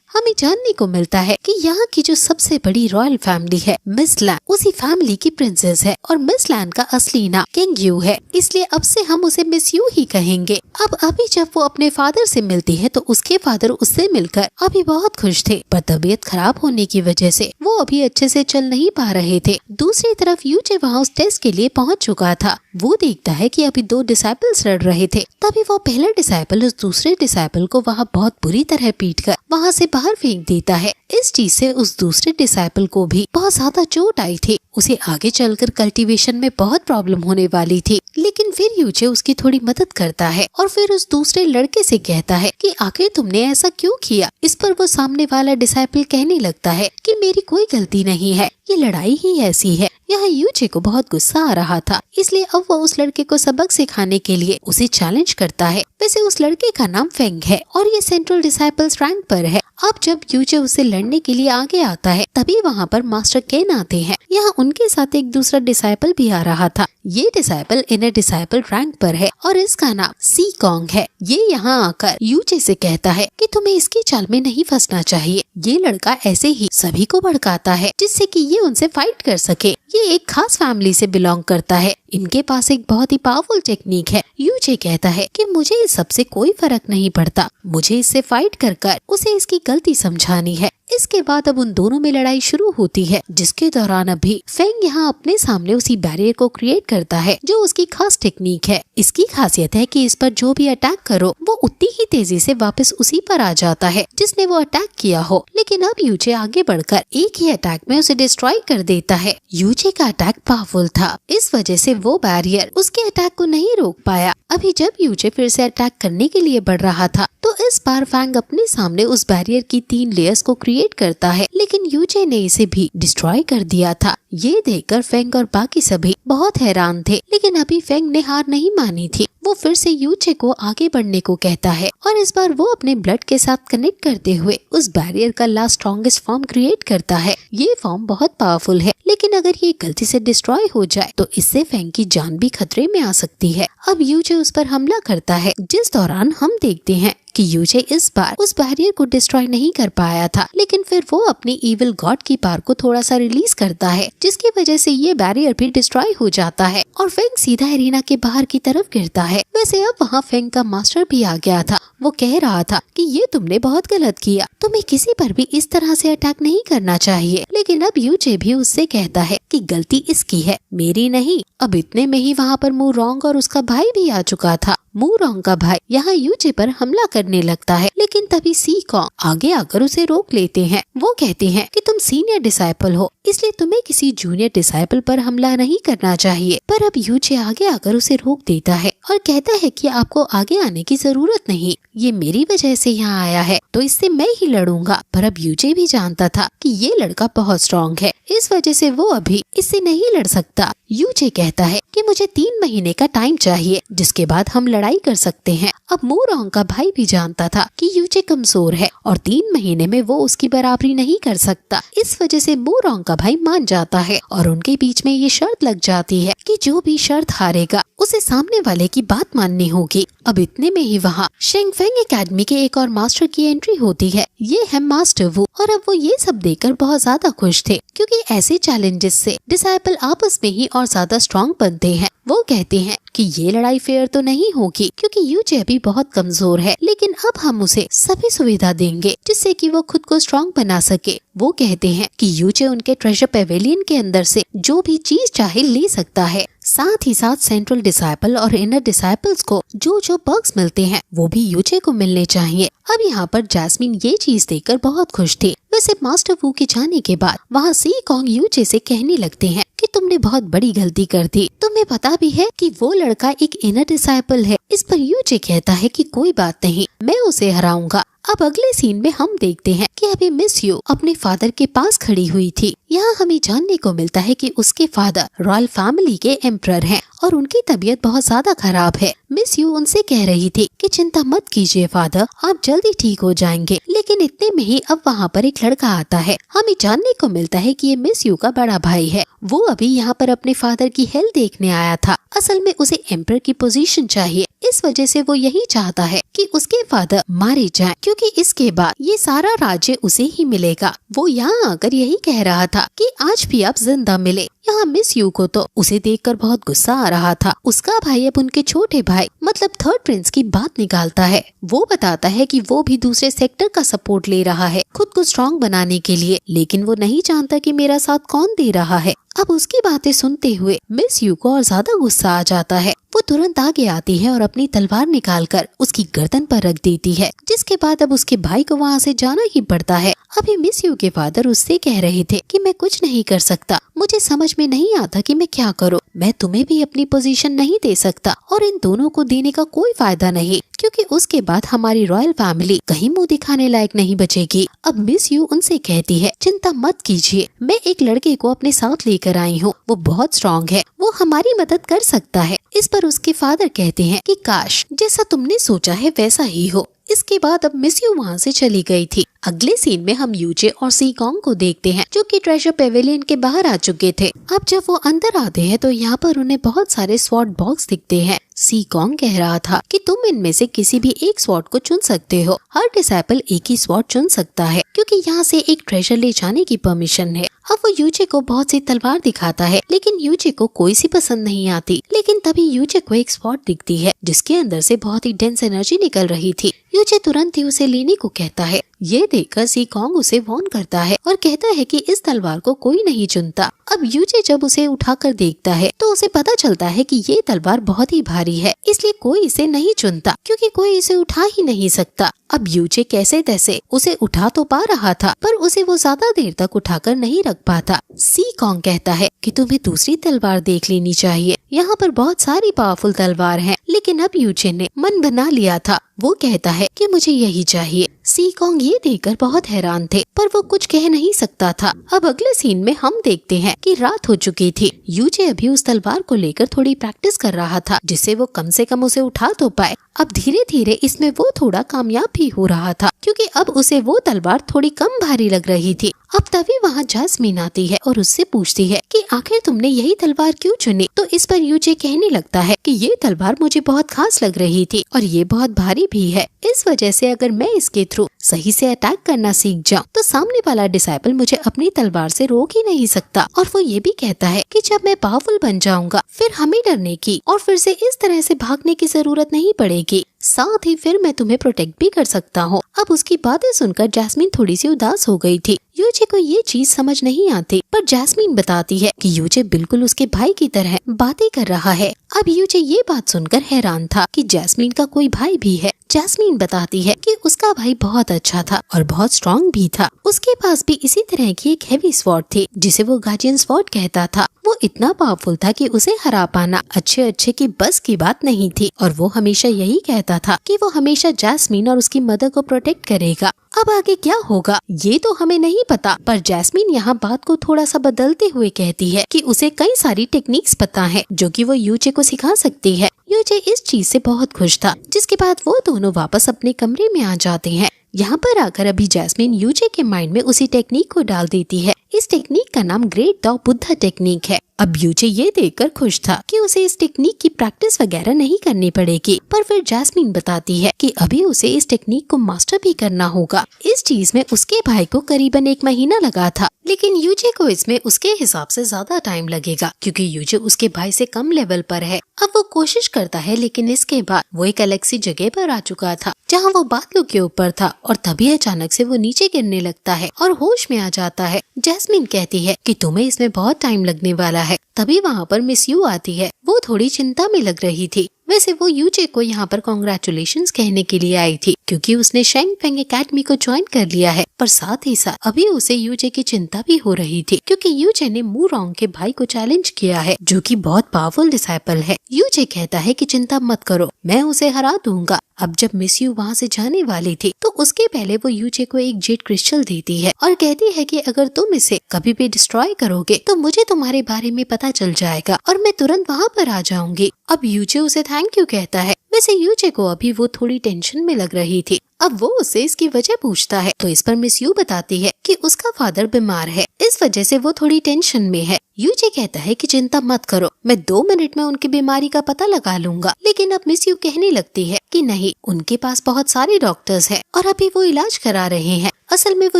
A: हमें जानने को मिलता है कि यहाँ की जो सबसे बड़ी रॉयल फैमिली है मिस लान उसी फैमिली की प्रिंसेस है और मिस लान का असली नाम किंग यू है, इसलिए अब से हम उसे मिस यू ही कहेंगे। अब अभी जब वो अपने फादर से मिलती है तो उसके फादर उससे मिलकर अभी बहुत खुश थे, पर तबीयत खराब होने की वजह से वो अभी अच्छे से चल नहीं पा रहे थे। दूसरी तरफ यूचे वहाँ उस टेस्ट के लिए पहुँच चुका था। वो देखता है कि अभी 2 डिसाइपल्स लड़ रहे थे। तभी वो पहला डिसाइपल उस दूसरे डिसाइपल को वहाँ बहुत बुरी तरह पीटकर वहाँ से बाहर फेंक देता है। इस चीज से उस दूसरे डिसाइपल को भी बहुत ज्यादा चोट आई थी। उसे आगे चलकर कल्टीवेशन में बहुत प्रॉब्लम होने वाली थी, लेकिन फिर यूचे उसकी थोड़ी मदद करता है और फिर उस दूसरे लड़के से कहता है कि आखिर तुमने ऐसा क्यों किया। इस पर वो सामने वाला डिसाइपल कहने लगता है कि मेरी कोई गलती नहीं है, ये लड़ाई ही ऐसी है। यहाँ यूचे को बहुत गुस्सा आ रहा था, इसलिए अब वो उस लड़के को सबक सिखाने के लिए उसे चैलेंज करता है। वैसे उस लड़के का नाम फेंग है और ये सेंट्रल डिसाइपल्स रैंक पर है। अब जब यूचे उससे लड़ने के लिए आगे आता है तभी वहाँ पर मास्टर केन आते हैं। यहाँ उनके साथ एक दूसरा डिसाइपल भी आ रहा था। ये डिसाइपल इनर डिसाइपल रैंक पर है और इसका नाम सी कॉन्ग है। ये यहाँ आकर यूचे से कहता है कि तुम्हें इसकी चाल में नहीं फंसना चाहिए। ये लड़का ऐसे ही सभी को भड़काता है जिससे कि ये उनसे फाइट कर सके। ये एक खास फैमिली से बिलोंग करता है। इनके पास एक बहुत ही पावरफुल टेक्निक है। यूचे कहता है कि मुझे इस सबसे कोई फर्क नहीं पड़ता, मुझे इससे फाइट कर उसे इसकी गलती समझानी है। इसके बाद अब उन दोनों में लड़ाई शुरू होती है, जिसके दौरान अभी फेंग यहाँ अपने सामने उसी बैरियर को क्रिएट करता है जो उसकी खास टेक्निक है। इसकी खासियत है कि इस पर जो भी अटैक करो वो उतनी ही तेजी से वापस उसी पर आ जाता है जिसने वो अटैक किया हो। लेकिन अब यूचे आगे बढ़कर एक ही अटैक में उसे डिस्ट्रॉय कर देता है। यूचे का अटैक पावरफुल था, इस वजह से वो बैरियर उसके अटैक को नहीं रोक पाया। अभी जब यूचे फिर से अटैक करने के लिए बढ़ रहा था तो इस बार फेंग अपने सामने उस बैरियर की 3 लेयर्स को क्रिएट करता है, लेकिन यूचे ने इसे भी डिस्ट्रॉय कर दिया था। ये देखकर फेंग और बाकी सभी बहुत हैरान थे, लेकिन अभी फेंग ने हार नहीं मानी थी। वो फिर से यूचे को आगे बढ़ने को कहता है और इस बार वो अपने ब्लड के साथ कनेक्ट करते हुए उस बैरियर का लास्ट स्ट्रॉन्गेस्ट फॉर्म क्रिएट करता है। ये फॉर्म बहुत पावरफुल है, लेकिन अगर ये गलती से डिस्ट्रॉय हो जाए तो इससे फेंग की जान भी खतरे में आ सकती है। अब यूचे उस पर हमला करता है, जिस दौरान हम देखते हैं कि यूचे इस बार उस बैरियर को डिस्ट्रॉय नहीं कर पाया था, लेकिन फिर वो अपनी इविल गॉड की पावर को थोड़ा सा रिलीज करता है, जिसकी वजह से ये बैरियर भी डिस्ट्रॉय हो जाता है और फेंग सीधा एरिना के बाहर की तरफ गिरता है। वैसे अब वहाँ फेंग का मास्टर भी आ गया था। वो कह रहा था कि ये तुमने बहुत गलत किया, तुम्हें किसी पर भी इस तरह से अटैक नहीं करना चाहिए। लेकिन अब यूचे भी उससे कहता है कि गलती इसकी है, मेरी नहीं। अब इतने में ही वहाँ पर मू रॉन्ग और उसका भाई भी आ चुका था। मू रॉन्ग का भाई यहाँ यूचे पर हमला करने लगता है, लेकिन तभी सी कॉन्ग आगे आकर उसे रोक लेते हैं। वो कहते हैं कि तुम सीनियर डिसाइपल हो, इसलिए तुम्हें किसी जूनियर डिसाइपल पर हमला नहीं करना चाहिए। पर अब यूचे आगे आकर उसे रोक देता है और कहता है कि आपको आगे आने की जरूरत नहीं, ये मेरी वजह से यहाँ आया है तो इससे मैं ही लड़ूंगा। पर अब यूचे भी जानता था कि ये लड़का बहुत स्ट्रॉन्ग है, इस वजह से वो अभी इससे नहीं लड़ सकता। यूचे कहता है कि मुझे 3 महीने का टाइम चाहिए, जिसके बाद हम लड़ाई कर सकते हैं। अब मोरोंग का भाई भी जानता था कि यूचे कमजोर है और 3 महीने में वो उसकी बराबरी नहीं कर सकता। इस वजह से मोरोंग का भाई मान जाता है और उनके बीच में ये शर्त लग जाती है कि जो भी शर्त हारेगा उसे सामने वाले की बात माननी होगी। अब इतने में ही वहाँ शेंगफेंग एकेडमी के एक और मास्टर की एंट्री होती है। ये है मास्टर वू, और अब वो ये सब देखकर बहुत ज्यादा खुश थे, क्योंकि ऐसे चैलेंजेस से डिसाइपल आपस में ही और ज्यादा स्ट्रॉन्ग बनते हैं। वो कहते हैं कि ये लड़ाई फेयर तो नहीं होगी, क्योंकि यूचे अभी बहुत कमजोर है, लेकिन अब हम उसे सभी सुविधा देंगे जिससे कि वो खुद को स्ट्रॉन्ग बना सके। वो कहते हैं कि यूचे उनके ट्रेजर पेवेलियन के अंदर से जो भी चीज चाहे ले सकता है। साथ ही साथ सेंट्रल डिसाइपल और इनर डिसाइपल्स को जो जो पर्क्स मिलते हैं वो भी यूचे को मिलने चाहिए। अब यहाँ पर जैस्मिन ये चीज देखकर बहुत खुश थी। वैसे मास्टर वू के जाने के बाद वहाँ सी कॉन्ग यूचे से कहने लगते हैं कि तुमने बहुत बड़ी गलती कर दी। तुम्हें पता भी है कि वो लड़का एक इनर डिसाइपल है। इस पर यूचे कहता है कि कोई बात नहीं, मैं उसे हराऊंगा। अब अगले सीन में हम देखते हैं कि अभी मिस यू अपने फादर के पास खड़ी हुई थी। यहाँ हमें जानने को मिलता है कि उसके फादर रॉयल फैमिली के एम्परर हैं और उनकी तबीयत बहुत ज्यादा खराब है। मिस यू उनसे कह रही थी कि चिंता मत कीजिए फादर, आप जल्दी ठीक हो जाएंगे। लेकिन इतने में ही अब वहाँ पर एक लड़का आता है। हमें जानने को मिलता है कि ये मिस यू का बड़ा भाई है। वो अभी यहाँ पर अपने फादर की हेल्थ देखने आया था। असल में उसे एम्परर की पोजीशन चाहिए, इस वजह से वो यही चाहता है कि उसके फादर मारे जाएं, क्योंकि इसके बाद ये सारा राज्य उसे ही मिलेगा। वो यहाँ आकर यही कह रहा था कि आज भी आप जिंदा मिले। यहाँ मिस यू को तो उसे देखकर बहुत गुस्सा आ रहा था। उसका भाई अब उनके छोटे भाई मतलब थर्ड प्रिंस की बात निकालता है। वो बताता है कि वो भी दूसरे सेक्टर का सपोर्ट ले रहा है खुद को स्ट्रॉन्ग बनाने के लिए, लेकिन वो नहीं जानता कि मेरा साथ कौन दे रहा है। अब उसकी बातें सुनते हुए मिस यू को और ज्यादा गुस्सा आ जाता है। वो तुरंत आगे आती है और अपनी तलवार निकालकर उसकी गर्दन पर रख देती है, जिसके बाद अब उसके भाई को वहाँ से जाना ही पड़ता है। अभी मिस यू के फादर उससे कह रहे थे कि मैं कुछ नहीं कर सकता, मुझे समझ में नहीं आता कि मैं क्या करूं। मैं तुम्हें भी अपनी पोजीशन नहीं दे सकता और इन दोनों को देने का कोई फायदा नहीं, क्योंकि उसके बाद हमारी रॉयल फैमिली कहीं मुंह दिखाने लायक नहीं बचेगी। अब मिस यू उनसे कहती है चिंता मत कीजिए, मैं एक लड़के को अपने साथ लेकर आई हूँ, वो बहुत स्ट्रॉन्ग है, वो हमारी मदद कर सकता है। इस पर उसके फादर कहते हैं कि काश जैसा तुमने सोचा है वैसा ही हो। इसके बाद अब मिस यू वहाँ से चली गई थी। अगले सीन में हम यूचे और सी कॉन्ग को देखते हैं, जो कि ट्रेजर पेवेलियन के बाहर आ चुके थे। अब जब वो अंदर आते हैं तो यहाँ पर उन्हें बहुत सारे स्वॉर्ड बॉक्स दिखते हैं। सी कॉन्ग कह रहा था कि तुम इनमें से किसी भी एक स्वॉर्ड को चुन सकते हो। हर डिसाइपल एक ही स्वॉर्ड चुन सकता है, क्योंकि यहाँ से एक ट्रेजर ले जाने की परमिशन है। अब वो यूचे को बहुत सी तलवार दिखाता है, लेकिन यूचे को कोई सी पसंद नहीं आती। लेकिन तभी यूचे को एक स्वॉर्ड दिखती है जिसके अंदर से बहुत ही डेंस एनर्जी निकल रही थी। यूचे तुरंत ही उसे लेने को कहता है। ये देखकर सी कॉन्ग उसे वार्न करता है और कहता है कि इस तलवार को कोई नहीं चुनता। अब यूचे जब उसे उठाकर देखता है तो उसे पता चलता है कि ये तलवार बहुत ही भारी है, इसलिए कोई इसे नहीं चुनता, क्योंकि कोई इसे उठा ही नहीं सकता। अब यूचे कैसे तैसे उसे उठा तो पा रहा था, पर उसे वो ज्यादा देर तक उठाकर नहीं रख पाता। सी कॉन्ग कहता है कि तुम्हें दूसरी तलवार देख लेनी चाहिए, यहाँ पर बहुत सारी पावरफुल तलवार हैं। लेकिन अब यूचे ने मन बना लिया था। वो कहता है कि मुझे यही चाहिए। सी कॉन्ग ये देखकर बहुत हैरान थे, पर वो कुछ कह नहीं सकता था। अब अगले सीन में हम देखते हैं कि रात हो चुकी थी। यूचे अभी उस तलवार को लेकर थोड़ी प्रैक्टिस कर रहा था, जिससे वो कम से कम उसे उठा तो पाए। अब धीरे धीरे इसमें वो थोड़ा कामयाब भी हो रहा था, क्योंकि अब उसे वो तलवार थोड़ी कम भारी लग रही थी। अब तभी वहाँ जैस्मिन आती है और उससे पूछती है कि आखिर तुमने यही तलवार क्यों चुनी। तो इस पर यूचे कहने लगता है कि ये तलवार मुझे बहुत खास लग रही थी और ये बहुत भारी भी है। इस वजह से अगर मैं इसके थ्रू सही से अटैक करना सीख जाऊं तो सामने वाला डिसाइपल मुझे अपनी तलवार से रोक ही नहीं सकता। और वो ये भी कहता है कि जब मैं पावरफुल बन जाऊंगा फिर हमें डरने की और फिर से इस तरह से भागने की जरूरत नहीं पड़ेगी, साथ ही फिर मैं तुम्हें प्रोटेक्ट भी कर सकता हूँ। अब उसकी बातें सुनकर जैस्मिन थोड़ी सी उदास हो गई थी। यूचे को ये चीज समझ नहीं आती, पर जैस्मिन बताती है कि यूचे बिल्कुल उसके भाई की तरह बातें कर रहा है। अब यूचे ये बात सुनकर हैरान था कि जैस्मिन का कोई भाई भी है। जैस्मिन बताती है कि उसका भाई बहुत अच्छा था और बहुत स्ट्रॉन्ग भी था। उसके पास भी इसी तरह की एक हैवी स्वॉर्ड थी जिसे वो गार्जियन स्वॉर्ड कहता था। वो इतना पावरफुल था कि उसे हरा पाना अच्छे की बस की बात नहीं थी, और वो हमेशा यही कहता था कि वो हमेशा जैस्मिन और उसकी मदर को प्रोटेक्ट करेगा। अब आगे क्या होगा ये तो हमें नहीं पता, पर जैस्मीन यहाँ बात को थोड़ा सा बदलते हुए कहती है कि उसे कई सारी टेक्निक्स पता है जो कि वो यूचे को सिखा सकती है। यूचे इस चीज से बहुत खुश था, जिसके बाद वो दोनों वापस अपने कमरे में आ जाते हैं। यहाँ पर आकर अभी जैस्मीन यूचे के माइंड में उसी टेक्निक को डाल देती है। इस टेक्निक का नाम ग्रेट दाओ बुद्धा टेक्निक है। अब यूचे ये देखकर खुश था कि उसे इस टेक्निक की प्रैक्टिस वगैरह नहीं करनी पड़ेगी, पर फिर जैस्मीन बताती है कि अभी उसे इस टेक्निक को मास्टर भी करना होगा। इस चीज में उसके भाई को करीबन 1 महीना लगा था, लेकिन यूचे को इसमें उसके हिसाब से ज्यादा टाइम लगेगा, क्योंकि यूचे उसके भाई से कम लेवल पर है। अब वो कोशिश करता है, लेकिन इसके बाद वो एक अलग सी जगह पर आ चुका था जहाँ वो बादलों के ऊपर था, और तभी अचानक से वो नीचे गिरने लगता है और होश में आ जाता है। जैस्मीन कहती है कि तुम्हें इसमें बहुत टाइम लगने वाला है। तभी वहाँ पर मिस यू आती है। वो थोड़ी चिंता में लग रही थी। वैसे वो यूचे को यहाँ पर कॉन्ग्रेचुलेशंस कहने के लिए आई थी, क्योंकि उसने शेंग फेंग एकेडमी को ज्वाइन कर लिया है। पर साथ ही साथ अभी उसे यूचे की चिंता भी हो रही थी, क्योंकि यूचे ने मू रोंग के भाई को चैलेंज किया है, जो कि बहुत पावरफुल डिसाइपल है। यूचे कहता है कि चिंता मत करो, मैं उसे हरा दूंगा। अब जब मिस यू वहाँ से जाने वाली थी, तो उसके पहले वो यूचे को एक जेड क्रिस्टल देती है और कहती है कि अगर तुम इसे कभी भी डिस्ट्रॉय करोगे तो मुझे तुम्हारे बारे में पता चल जाएगा और मैं तुरंत वहाँ पर आ जाऊंगी। अब यूचे उसे थैंक यू कहता है। वैसे यूचे को अभी वो थोड़ी टेंशन में लग रही थी। अब वो उससे इसकी वजह पूछता है, तो इस पर मिस यू बताती है कि उसका फादर बीमार है, इस वजह से वो थोड़ी टेंशन में है। यूचे कहता है कि चिंता मत करो, मैं 2 मिनट में उनकी बीमारी का पता लगा लूंगा। लेकिन अब मिस यू कहने लगती है कि नहीं, उनके पास बहुत सारे डॉक्टर्स हैं और अभी वो इलाज करा रहे हैं। असल में वो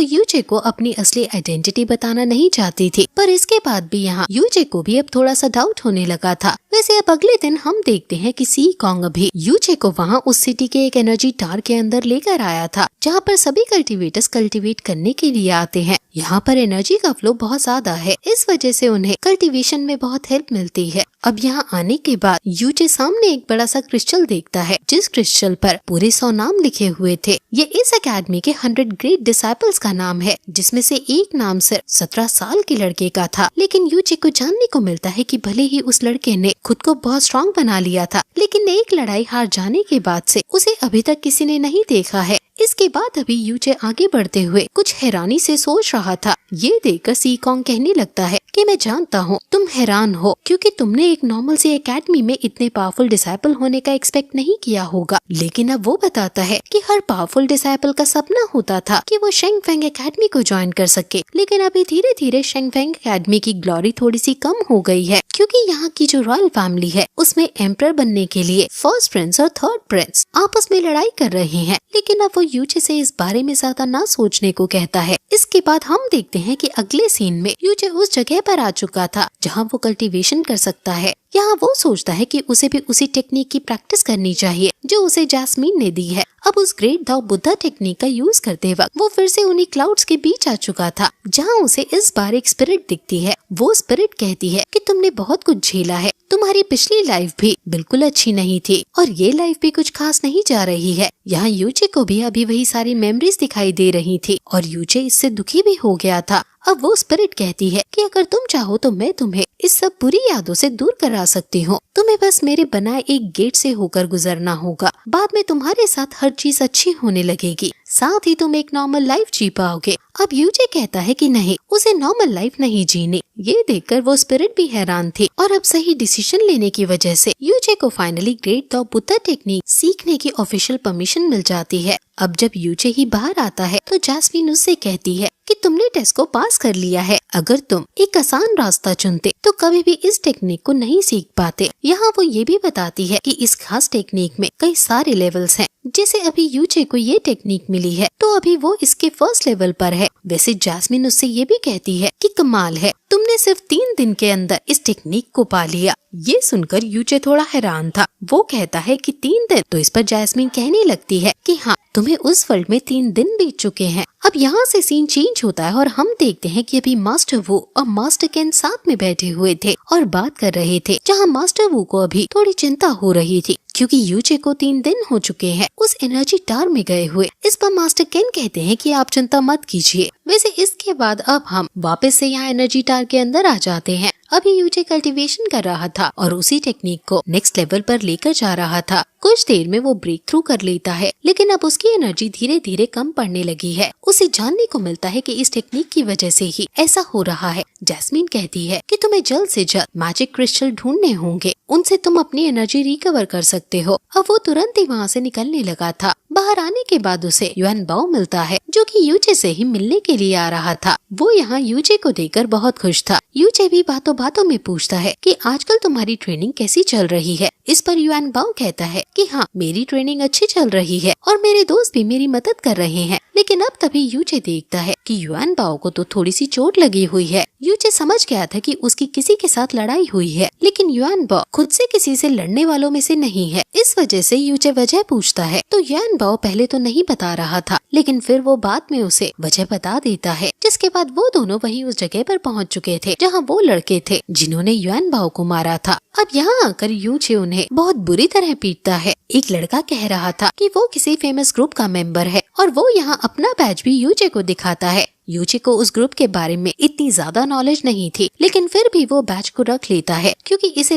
A: यूचे को अपनी असली आइडेंटिटी बताना नहीं चाहती थी, पर इसके बाद भी यहाँ यूचे को भी अब थोड़ा सा डाउट होने लगा था। वैसे अब अगले दिन हम देखते हैं कि सी कॉन्ग अभी यूचे को वहाँ उस सिटी के एक एनर्जी टार के अंदर लेकर आया था, जहाँ पर सभी कल्टीवेटर्स कल्टीवेट करने के लिए आते हैं। यहाँ पर एनर्जी का फ्लो बहुत ज्यादा है, इस वजह से उन्हें कल्टीवेशन में बहुत हेल्प मिलती है। अब यहाँ आने के बाद यूचे सामने एक बड़ा सा क्रिस्टल देखता है, जिस क्रिस्टल पर पूरे 100 नाम लिखे हुए थे। ये इस एकेडमी के 100 ग्रेट डिसाइपल्स का नाम है, जिसमें से एक नाम सिर्फ 17 साल के लड़के का था। लेकिन यूचे को जानने को मिलता है कि भले ही उस लड़के ने खुद को बहुत स्ट्रॉन्ग बना लिया था, लेकिन एक लड़ाई हार जाने के बाद से उसे अभी तक किसी ने नहीं देखा है। इसके बाद अभी यूचे आगे बढ़ते हुए कुछ हैरानी से सोच रहा था। ये देखकर सी कॉन्ग कहने लगता है कि मैं जानता हूँ तुम हैरान हो, क्योंकि तुमने एक नॉर्मल सी एकेडमी में इतने पावरफुल डिसाइपल होने का एक्सपेक्ट नहीं किया होगा। लेकिन अब वो बताता है कि हर पावरफुल डिसाइपल का सपना होता था कि वो शेंग फेंग एकेडमी को ज्वाइन कर सके। लेकिन अभी धीरे धीरे शेंग फेंग एकेडमी की ग्लोरी थोड़ी सी कम हो गई है, क्योंकि यहाँ की जो रॉयल फैमिली है उसमें एम्परर बनने के लिए फर्स्ट प्रिंस और थर्ड प्रिंस आपस में लड़ाई कर रहे हैं। लेकिन अब वो यूचे से इस बारे में ज्यादा ना सोचने को कहता है। इसके बाद हम देखते हैं कि अगले सीन में यूचे उस जगह पर आ चुका था जहाँ वो कल्टीवेशन कर सकता है। यहाँ वो सोचता है कि उसे भी उसी टेक्निक की प्रैक्टिस करनी चाहिए जो उसे जैस्मीन ने दी है। अब उस ग्रेट दाओ बुद्धा टेक्निक का यूज करते वक्त वो फिर से उन्हीं क्लाउड्स के बीच आ चुका था, जहाँ उसे इस बार एक स्पिरिट दिखती है। वो स्पिरिट कहती है कि तुमने बहुत कुछ झेला है, तुम्हारी पिछली लाइफ भी बिल्कुल अच्छी नहीं थी और ये लाइफ भी कुछ खास नहीं जा रही है। यहाँ यूचे को भी अभी वही सारी मेमोरीज दिखाई दे रही थी और यूचे इससे दुखी भी हो गया था। अब वो स्पिरिट कहती है कि अगर तुम चाहो तो मैं तुम्हें इस सब बुरी यादों से दूर करा सकती हूँ। तुम्हें बस मेरे बनाए एक गेट से होकर गुजरना होगा। बाद में तुम्हारे साथ हर चीज अच्छी होने लगेगी, साथ ही तुम एक नॉर्मल लाइफ जी पाओगे। अब यूचे कहता है कि नहीं, उसे नॉर्मल लाइफ नहीं जीनी। ये देखकर वो स्पिरिट भी हैरान थी और अब सही डिसीजन लेने की वजह से यूचे को फाइनली ग्रेट दाओ बुद्धा टेक्निक सीखने की ऑफिशियल परमिशन मिल जाती है। अब जब यूचे ही बाहर आता है तो जैस्मीन उससे कहती है कि तुमने टेस्ट को पास कर लिया है। अगर तुम एक आसान रास्ता चुनते तो कभी भी इस टेक्निक को नहीं सीख पाते। यहाँ वो ये भी बताती है कि इस खास टेक्निक में कई सारे लेवल्स हैं। जैसे अभी यूचे को ये टेक्निक मिली है तो अभी वो इसके फर्स्ट लेवल पर है। वैसे जैस्मीन उससे ये भी कहती है कि कमाल है, तुमने सिर्फ 3 दिन के अंदर इस टेक्निक को पा लिया। ये सुनकर यूचे थोड़ा हैरान था। वो कहता है कि 3 दिन, तो इस पर जैस्मीन कहने लगती है कि हाँ, तुम्हें उस वर्ल्ड में 3 दिन बीत चुके हैं। अब यहाँ से सीन चेंज होता है और हम देखते हैं कि अभी मास्टर वू और मास्टर केन साथ में बैठे हुए थे और बात कर रहे थे, जहाँ मास्टर वू को अभी थोड़ी चिंता हो रही थी क्योंकि यूचे को 3 दिन हो चुके हैं उस एनर्जी टार में गए हुए। इस पर मास्टर केन कहते हैं कि आप चिंता मत कीजिए। वैसे इसके बाद अब हम वापस से यहाँ एनर्जी टार के अंदर आ जाते हैं। अभी यूजे कल्टीवेशन कर रहा था और उसी टेक्निक को नेक्स्ट लेवल पर लेकर जा रहा था। कुछ देर में वो ब्रेक थ्रू कर लेता है, लेकिन अब उसकी एनर्जी धीरे धीरे कम पड़ने लगी है। उसे जानने को मिलता है कि इस टेक्निक की वजह से ही ऐसा हो रहा है। जैस्मीन कहती है कि तुम्हें जल्द से जल्द मैजिक क्रिस्टल ढूंढने होंगे, उनसे तुम अपनी एनर्जी रिकवर कर सकते हो। अब वो तुरंत ही वहाँ से निकलने लगा था। बाहर आने के बाद उसे युआन बाओ मिलता है, जो कि यूजे से ही मिलने के लिए आ रहा था। वो यहाँ यूजे को देखकर बहुत खुश था। यूजे भी बातों बातों में पूछता है कि आजकल तुम्हारी ट्रेनिंग कैसी चल रही है। इस पर युआन बाओ कहता है कि हाँ, मेरी ट्रेनिंग अच्छी चल रही है और मेरे दोस्त भी मेरी मदद कर रहे हैं। लेकिन अब तभी यूजे देखता है कि युआन बाओ को तो थोड़ी सी चोट लगी हुई है। यूजे समझ गया था कि उसकी किसी के साथ लड़ाई हुई है, लेकिन युआन बाओ खुद से किसी से लड़ने वालों में से नहीं है। इस वजह से यूजे वजह पूछता है तो युआन बाओ पहले तो नहीं बता रहा था, लेकिन फिर वो बाद में उसे वजह बता देता है। जिसके बाद वो दोनों वहीं उस जगह पर पहुंच चुके थे जहां वो लड़के थे जिन्होंने युआन बाओ को मारा था। अब यहाँ आकर यूजे उन्हें बहुत बुरी तरह पीटता है। एक लड़का कह रहा था कि वो किसी फेमस ग्रुप का मेंबर है और वो यहाँ अपना बैज भी यूजे को दिखाता है। यूजे को उस ग्रुप के बारे में इतनी ज्यादा नॉलेज नहीं थी, लेकिन फिर भी वो बैच को रख लेता है क्योंकि उसे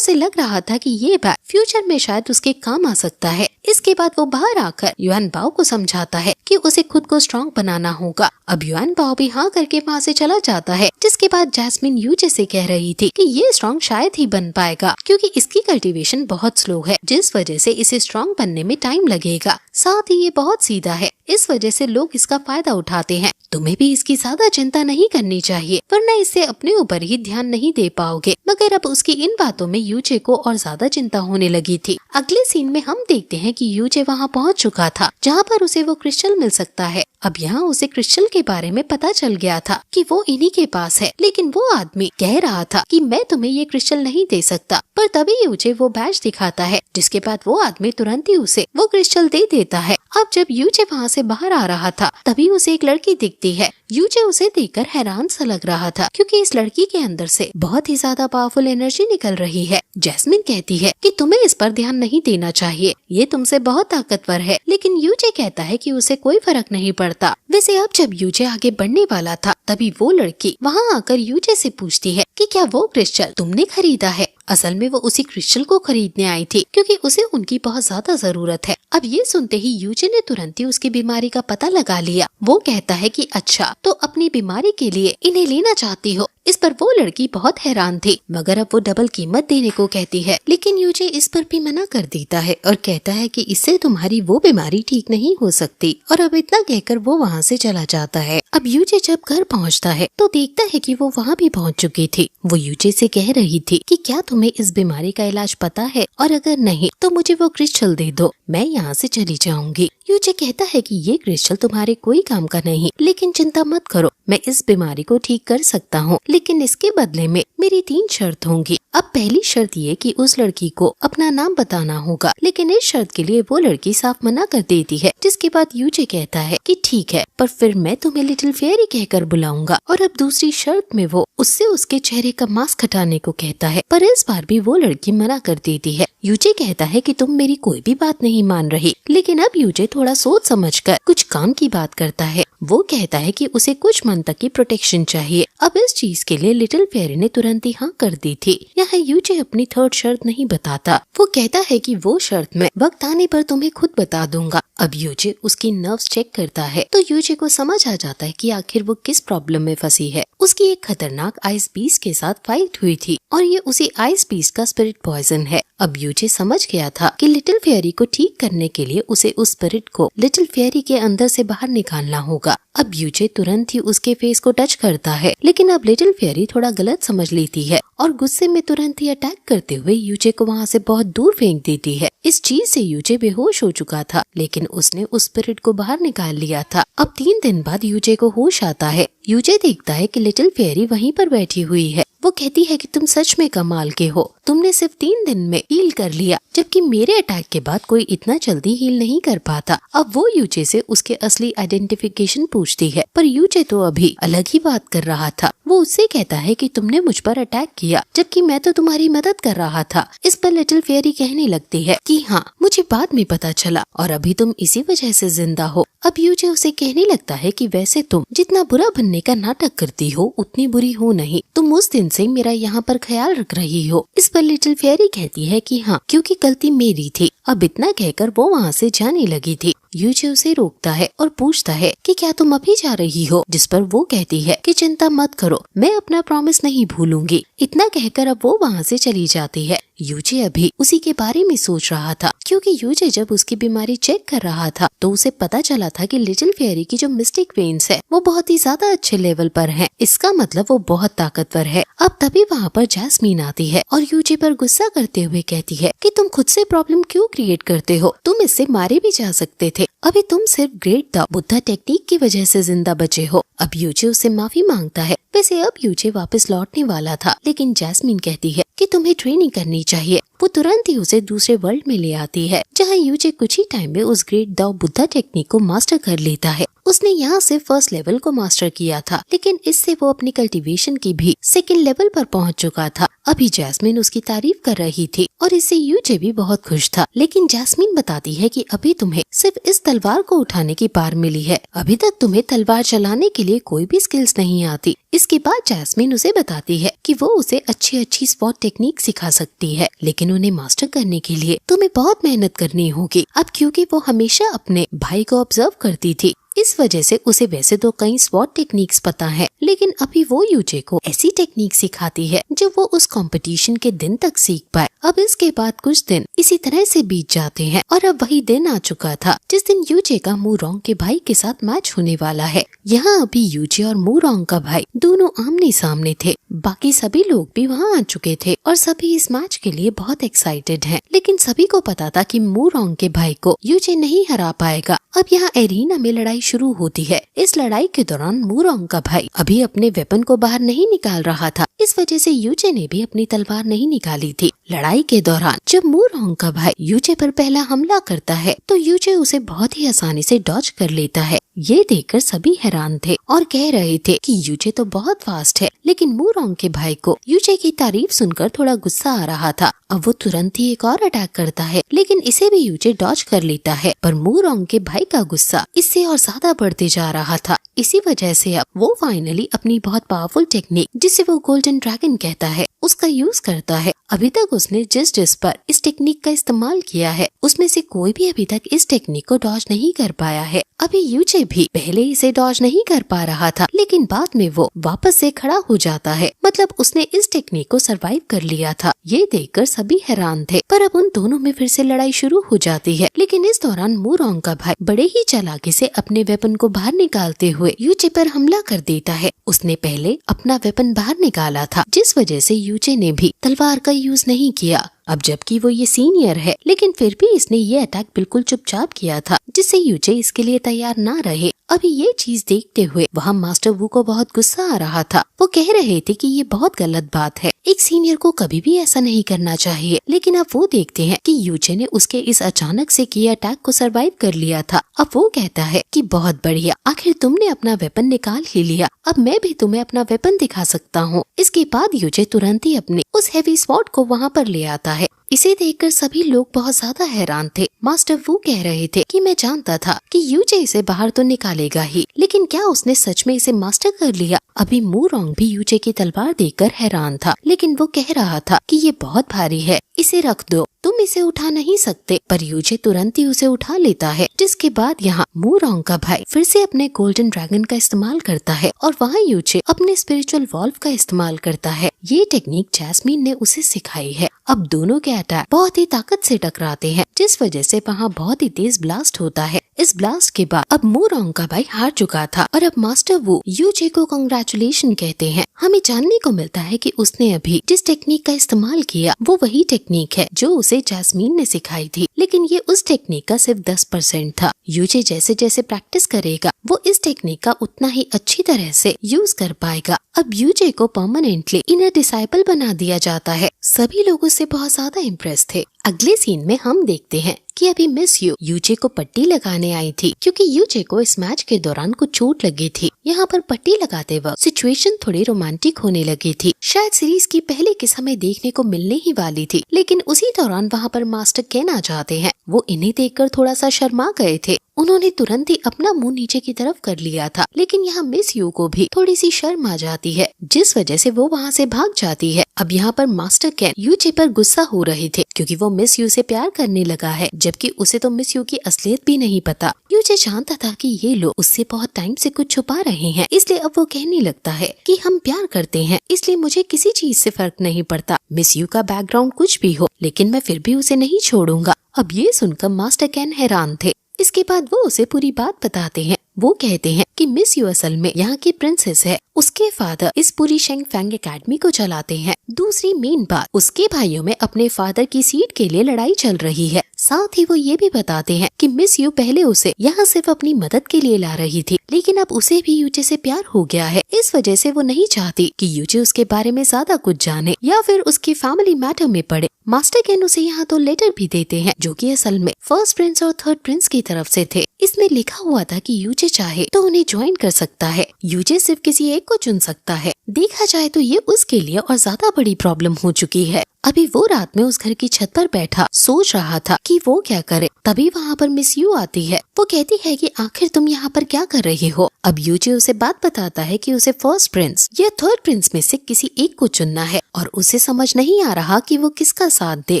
A: लग रहा था कि ये बैच फ्यूचर में शायद उसके काम आ सकता है। इसके बाद वो बाहर आकर युआन बाओ को समझाता है कि उसे खुद को स्ट्रॉन्ग बनाना होगा। अब युआन बाओ भी हाँ करके वहाँ से चला जाता है। जिसके बाद जैस्मिन यूजे से कह रही थी कि ये स्ट्रॉन्ग शायद ही बन पाएगा क्योंकि इसकी कल्टीवेशन बहुत स्लो है, जिस वजह से इसे स्ट्रॉन्ग बनने में टाइम लगेगा। साथ ही ये बहुत सीधा है, इस वजह से लोग इसका फायदा उठाते हैं। तुम्हें भी इसकी ज्यादा चिंता नहीं करनी चाहिए, वरना इससे अपने ऊपर ही ध्यान नहीं दे पाओगे। मगर अब उसकी इन बातों में यूजे को और ज्यादा चिंता होने लगी थी। अगले सीन में हम देखते हैं कि यूजे वहाँ पहुँच चुका था जहाँ पर उसे वो क्रिस्टल मिल सकता है। अब यहाँ उसे क्रिस्टल के बारे में पता चल गया था कि वो इन्हीं के पास है, लेकिन वो आदमी कह रहा था कि मैं तुम्हें ये क्रिस्टल नहीं दे सकता। पर तभी यूजे वो बैज दिखाता है, जिसके बाद वो आदमी तुरंत ही उसे वो क्रिस्टल दे देता है। अब जब यूजे वहाँ से बाहर आ रहा था तभी उसे एक लड़की दिखती है। यूजे उसे देखकर हैरान सा लग रहा था क्योंकि इस लड़की के अंदर से बहुत ही ज्यादा पावरफुल एनर्जी निकल रही है। जैस्मिन कहती है कि तुम्हें इस पर ध्यान नहीं देना चाहिए, ये तुमसे बहुत ताकतवर है, लेकिन यूजे कहता है कि उसे कोई फर्क नहीं पड़ता। वैसे अब जब यूजे आगे बढ़ने वाला था तभी वो लड़की वहाँ आकर यूजे से पूछती है कि क्या वो क्रिस्टल तुमने खरीदा है। असल में वो उसी क्रिस्टल को खरीदने आई थी क्योंकि उसे उनकी बहुत ज्यादा जरूरत है। अब ये सुनते ही यूजे ने तुरंत ही उसकी बीमारी का पता लगा लिया। वो कहता है कि अच्छा, तो अपनी बीमारी के लिए इन्हें लेना चाहती हो। इस पर वो लड़की बहुत हैरान थी, मगर अब वो डबल कीमत देने को कहती है, लेकिन यूजे इस पर भी मना कर देता है और कहता है कि इससे तुम्हारी वो बीमारी ठीक नहीं हो सकती। और अब इतना कहकर वो वहाँ से चला जाता है। अब यूजे जब घर पहुँचता है तो देखता है कि वो वहाँ भी पहुँच चुकी थी। वो यूजे से कह रही थी कि क्या तुम्हें इस बीमारी का इलाज पता है, और अगर नहीं तो मुझे वो क्रिस्टल दे दो, मैं यहाँ से चली जाऊंगी। यूजे कहता है कि ये क्रिस्टल तुम्हारे कोई काम का नहीं, लेकिन चिंता मत करो, मैं इस बीमारी को ठीक कर सकता हूँ, लेकिन इसके बदले में मेरी 3 शर्त होंगी। अब पहली शर्त ये कि उस लड़की को अपना नाम बताना होगा, लेकिन इस शर्त के लिए वो लड़की साफ मना कर देती है। जिसके बाद यूजे कहता है कि ठीक है, पर फिर मैं तुम्हें लिटिल फेयरी कहकर बुलाऊंगा। और अब दूसरी शर्त में वो उससे उसके चेहरे का मास्क हटाने को कहता है, पर इस बार भी वो लड़की मना कर देती है। यूजे कहता है कि तुम मेरी कोई भी बात नहीं मान रही, लेकिन अब यूजे थोड़ा सोच समझकर कुछ काम की बात करता है। वो कहता है कि उसे कुछ मंथ तक की प्रोटेक्शन चाहिए। अब इस चीज के लिए लिटिल फेयरी ने तुरंत ही हाँ कर दी थी। यहाँ यूजे अपनी 3rd शर्त नहीं बताता। वो कहता है कि वो शर्त मैं वक्त आने पर तुम्हें खुद बता दूंगा। अब यूजे उसकी नर्व्स चेक करता है तो यूजे को समझ आ जाता है कि आखिर वो किस प्रॉब्लम में फंसी है। उसकी एक खतरनाक आइस बीस्ट के साथ फाइट हुई थी और ये उसी आइस बीस्ट का स्पिरिट पॉइजन है। अब यूजे समझ गया था कि लिटिल फेयरी को ठीक करने के लिए उसे उस स्पिरिट को लिटिल फेयरी के अंदर से बाहर निकालना होगा। अब यूजे तुरंत ही उसके फेस को टच करता है, लेकिन अब लिटिल फेयरी थोड़ा गलत समझ लेती है और गुस्से में तुरंत ही अटैक करते हुए यूजे को वहाँ से बहुत दूर फेंक देती है। इस चीज से यूजे बेहोश हो चुका था, लेकिन उसने उस स्पिरिट को बाहर निकाल लिया था। अब 3 दिन बाद यूजे को होश आता है। यूजे देखता है कि लिटिल फेयरी वहीं पर बैठी हुई है। वो कहती है कि तुम सच में कमाल के हो, तुमने सिर्फ 3 दिन में हील कर लिया, जबकि मेरे अटैक के बाद कोई इतना जल्दी हील नहीं कर पाता। अब वो यूजे से उसके असली आइडेंटिफिकेशन पूछती है, पर यूजे तो अभी अलग ही बात कर रहा था। वो उससे कहता है कि तुमने मुझ पर अटैक किया, जबकि मैं तो तुम्हारी मदद कर रहा था। इस पर लिटिल फेयरी कहने लगती है कि हाँ, मुझे बाद में पता चला और अभी तुम इसी वजह से जिंदा हो। अब यूजे उसे कहने लगता है कि वैसे तुम जितना बुरा बनने का नाटक करती हो उतनी बुरी हो नहीं, तुम उस दिन से मेरा यहाँ पर ख्याल रख रही हो। इस पर लिटिल फेयरी कहती है कि हाँ, क्योंकि गलती मेरी थी। अब इतना कहकर वो वहाँ से जाने लगी थी। यूचे उसे रोकता है और पूछता है कि क्या तुम अभी जा रही हो, जिस पर वो कहती है कि चिंता मत करो, मैं अपना प्रॉमिस नहीं भूलूंगी। इतना कहकर अब वो वहाँ से चली जाती है। यूचे अभी उसी के बारे में सोच रहा था, क्योंकि यूचे जब उसकी बीमारी चेक कर रहा था तो उसे पता चला था कि लिटिल फेयरी की जो मिस्टिक वेन्स है वो बहुत ही ज्यादा अच्छे लेवल पर है। इसका मतलब वो बहुत ताकतवर है। अब तभी वहाँ पर जैस्मीन आती है और यूचे पर गुस्सा करते हुए कहती है कि तुम खुद से प्रॉब्लम क्यों क्रिएट करते हो, तुम इससे मारे भी जा सकते थे। अभी तुम सिर्फ ग्रेट द बुद्धा टेक्निक की वजह से जिंदा बचे हो। अब यूचे उससे माफी मांगता है। वैसे अब यूचे वापस लौटने वाला था, लेकिन जैस्मीन कहती है कि तुम्हें ट्रेनिंग करनी चाहिए। वो तुरंत ही उसे दूसरे वर्ल्ड में ले आती है, जहाँ यूचे कुछ ही टाइम में उस ग्रेट द बुद्धा टेक्निक को मास्टर कर लेता है। उसने यहाँ से फर्स्ट लेवल को मास्टर किया था, लेकिन इससे वो अपनी कल्टीवेशन की भी सेकंड लेवल पर पहुँच चुका था। अभी जैस्मीन उसकी तारीफ कर रही थी और इससे यूचे भी बहुत खुश था। लेकिन जैस्मीन बताती है कि अभी तुम्हें सिर्फ इस तलवार को उठाने की पार मिली है, अभी तक तुम्हें तलवार चलाने के लिए कोई भी स्किल्स नहीं आती। इसके बाद जैस्मीन उसे बताती है कि वो उसे अच्छी स्पॉट टेक्निक सिखा सकती है, लेकिन उन्हें मास्टर करने के लिए तुम्हें बहुत मेहनत करनी होगी। अब क्योंकि वो हमेशा अपने भाई को ऑब्जर्व करती थी, इस वजह से उसे वैसे तो कई स्पॉट टेक्निक्स पता है, लेकिन अभी वो यूचे को ऐसी टेक्निक सिखाती है जो वो उस कंपटीशन के दिन तक सीख पाए। अब इसके बाद कुछ दिन इसी तरह से बीत जाते हैं और अब वही दिन आ चुका था जिस दिन यूचे का मूरोंग के भाई के साथ मैच होने वाला है। यहाँ अभी यूचे और मूरोंग का भाई दोनों आमने सामने थे। बाकी सभी लोग भी वहाँ आ चुके थे और सभी इस मैच के लिए बहुत एक्साइटेड हैं। लेकिन सभी को पता था कि मूरोंग के भाई को यूचे नहीं हरा पाएगा। अब यहाँ एरिना में लड़ाई शुरू होती है। इस लड़ाई के दौरान मूरोंग का भाई अभी अपने वेपन को बाहर नहीं निकाल रहा था, इस वजह से यूचे ने भी अपनी तलवार नहीं निकाली थी। लड़ाई के दौरान जब मूरोंग का भाई यूचे पर पहला हमला करता है तो यूचे उसे बहुत ही आसानी से डॉज कर लेता है। ये देखकर सभी हैरान थे और कह रहे थे कि यूचे तो बहुत फास्ट है, लेकिन मूरोंग के भाई को यूचे की तारीफ सुनकर थोड़ा गुस्सा आ रहा था। अब वो तुरंत ही एक और अटैक करता है, लेकिन इसे भी यूचे डॉज कर लेता है। पर मूरोंग के भाई का गुस्सा इससे और ज्यादा बढ़ते जा रहा था। इसी वजह से अब वो फाइनली अपनी बहुत पावरफुल टेक्निक, जिसे वो गोल्डन ड्रैगन कहता है, उसका यूज करता है। अभी तक उसने जिस पर इस टेक्निक का इस्तेमाल किया है, उसमें से कोई भी अभी तक इस टेक्निक को डॉज नहीं कर पाया है। अभी यूचे भी पहले इसे डॉज नहीं कर पा रहा था, लेकिन बाद में वो वापस से खड़ा हो जाता है। मतलब उसने इस टेक्निक को सरवाइव कर लिया था। ये देखकर सभी हैरान थे। पर अब उन दोनों में फिर से लड़ाई शुरू हो जाती है। लेकिन इस दौरान मूरोंग का भाई बड़े ही चालाकी से अपने वेपन को बाहर निकालते हुए यूचे पर हमला कर देता है। उसने पहले अपना वेपन बाहर निकाला था, जिस वजह से यूचे ने भी तलवार का यूज नहीं किया। अब जबकि वो ये सीनियर है, लेकिन फिर भी इसने ये अटैक बिल्कुल चुपचाप किया था, जिससे यूचे इसके लिए तैयार ना रहे। अभी ये चीज देखते हुए वहाँ मास्टर वू को बहुत गुस्सा आ रहा था। वो कह रहे थे कि ये बहुत गलत बात है, एक सीनियर को कभी भी ऐसा नहीं करना चाहिए। लेकिन अब वो देखते हैं कि यूचे ने उसके इस अचानक से किए अटैक को सरवाइव कर लिया था। अब वो कहता है कि बहुत बढ़िया, आखिर तुमने अपना वेपन निकाल ही लिया, अब मैं भी तुम्हें अपना वेपन दिखा सकता हूँ। इसके बाद यूचे तुरंत ही अपने उस हेवी स्वॉर्ड को वहाँ पर ले आता है। इसे देखकर सभी लोग बहुत ज्यादा हैरान थे। मास्टर वू कह रहे थे कि मैं जानता था कि यूचे इसे बाहर तो निकालेगा ही, लेकिन क्या उसने सच में इसे मास्टर कर लिया? अभी मूरोंग भी यूचे की तलवार देखकर हैरान था, लेकिन वो कह रहा था कि ये बहुत भारी है, इसे रख दो, तुम इसे उठा नहीं सकते। पर यूचे तुरंत ही उसे उठा लेता है। जिसके बाद यहाँ मूरोंग का भाई फिर से अपने गोल्डन ड्रैगन का इस्तेमाल करता है और वहाँ यूचे अपने स्पिरिचुअल वॉल्व का इस्तेमाल करता है। ये टेक्निक जैस्मीन ने उसे सिखाई है। अब दोनों के अटैक बहुत ही ताकत से टकराते हैं, जिस वजह से वहाँ बहुत ही तेज ब्लास्ट होता है। इस ब्लास्ट के बाद अब मूरोंग का भाई हार चुका था और अब मास्टर वू यूचे को कांग्रेचुलेशन कहते हैं। हमें जानने को मिलता है कि उसने अभी जिस टेक्निक का इस्तेमाल किया वो वही टेक्निक है जो उसे जैस्मीन ने सिखाई थी, लेकिन ये उस टेक्निक का सिर्फ 10% था। यूचे जैसे जैसे प्रैक्टिस करेगा वो इस टेक्निक का उतना ही अच्छी तरह से यूज कर पाएगा। अब यूचे को परमानेंटली इनर डिसाइपल बना दिया जाता है। सभी लोग उससे बहुत ज्यादा इम्प्रेस थे। अगले सीन में हम देखते हैं कि अभी मिस यू यूचे को पट्टी लगाने आई थी, क्योंकि यूचे को इस मैच के दौरान कुछ चोट लगी थी। यहाँ पर पट्टी लगाते वक्त सिचुएशन थोड़ी रोमांटिक होने लगी थी। शायद सीरीज की पहले किस हमें देखने को मिलने ही वाली थी, लेकिन उसी दौरान वहाँ पर मास्टर केन आ जाते हैं। वो इन्हें देखकर थोड़ा सा शर्मा गए थे उन्होंने तुरंत ही अपना मुंह नीचे की तरफ कर लिया था, लेकिन यहाँ मिस यू को भी थोड़ी सी शर्म आ जाती है, जिस वजह से वो वहाँ से भाग जाती है। अब यहाँ पर मास्टर केन यूचे पर गुस्सा हो रहे थे क्योंकि वो मिस यू से प्यार करने लगा है, जबकि उसे तो मिस यू की असलियत भी नहीं पता। यूचे जानता था कि ये लोग उससे बहुत टाइम से कुछ छुपा रहे हैं, इसलिए अब वो कहने लगता है कि हम प्यार करते हैं, इसलिए मुझे किसी चीज से फर्क नहीं पड़ता, मिस यू का बैकग्राउंड कुछ भी हो, लेकिन मैं फिर भी उसे नहीं छोड़ूंगा। अब ये सुनकर मास्टर केन हैरान थे। इसके बाद वो उसे पूरी बात बताते हैं। वो कहते हैं कि मिस यू असल में यहाँ की प्रिंसेस है, उसके फादर इस पूरी शेंग फेंग एकेडमी को चलाते हैं। दूसरी मेन बात, उसके भाइयों में अपने फादर की सीट के लिए लड़ाई चल रही है। साथ ही वो ये भी बताते हैं कि मिस यू पहले उसे यहाँ सिर्फ अपनी मदद के लिए ला रही थी, लेकिन अब उसे भी यूचे से प्यार हो गया है। इस वजह से वो नहीं चाहती कि यूचे उसके बारे में ज्यादा कुछ जाने या फिर उसकी फैमिली मैटर में पड़े। मास्टर केन उसे यहाँ तो लेटर भी देते हैं, जो कि असल में फर्स्ट प्रिंस और थर्ड प्रिंस की तरफ से थे। इसमें लिखा हुआ था कि यूचे चाहे तो उन्हें ज्वाइन कर सकता है, यूचे सिर्फ किसी एक को चुन सकता है। देखा जाए तो ये उसके लिए और ज्यादा बड़ी प्रॉब्लम हो चुकी है। अभी वो रात में उस घर की छत पर बैठा सोच रहा था कि वो क्या करे, तभी वहाँ पर मिस यू आती है। वो कहती है कि आखिर तुम यहाँ पर क्या कर रही हो। अब यूचे उसे बात बताता है कि उसे फर्स्ट प्रिंस या थर्ड प्रिंस में से किसी एक को चुनना है और उसे समझ नहीं आ रहा कि वो किसका साथ दे।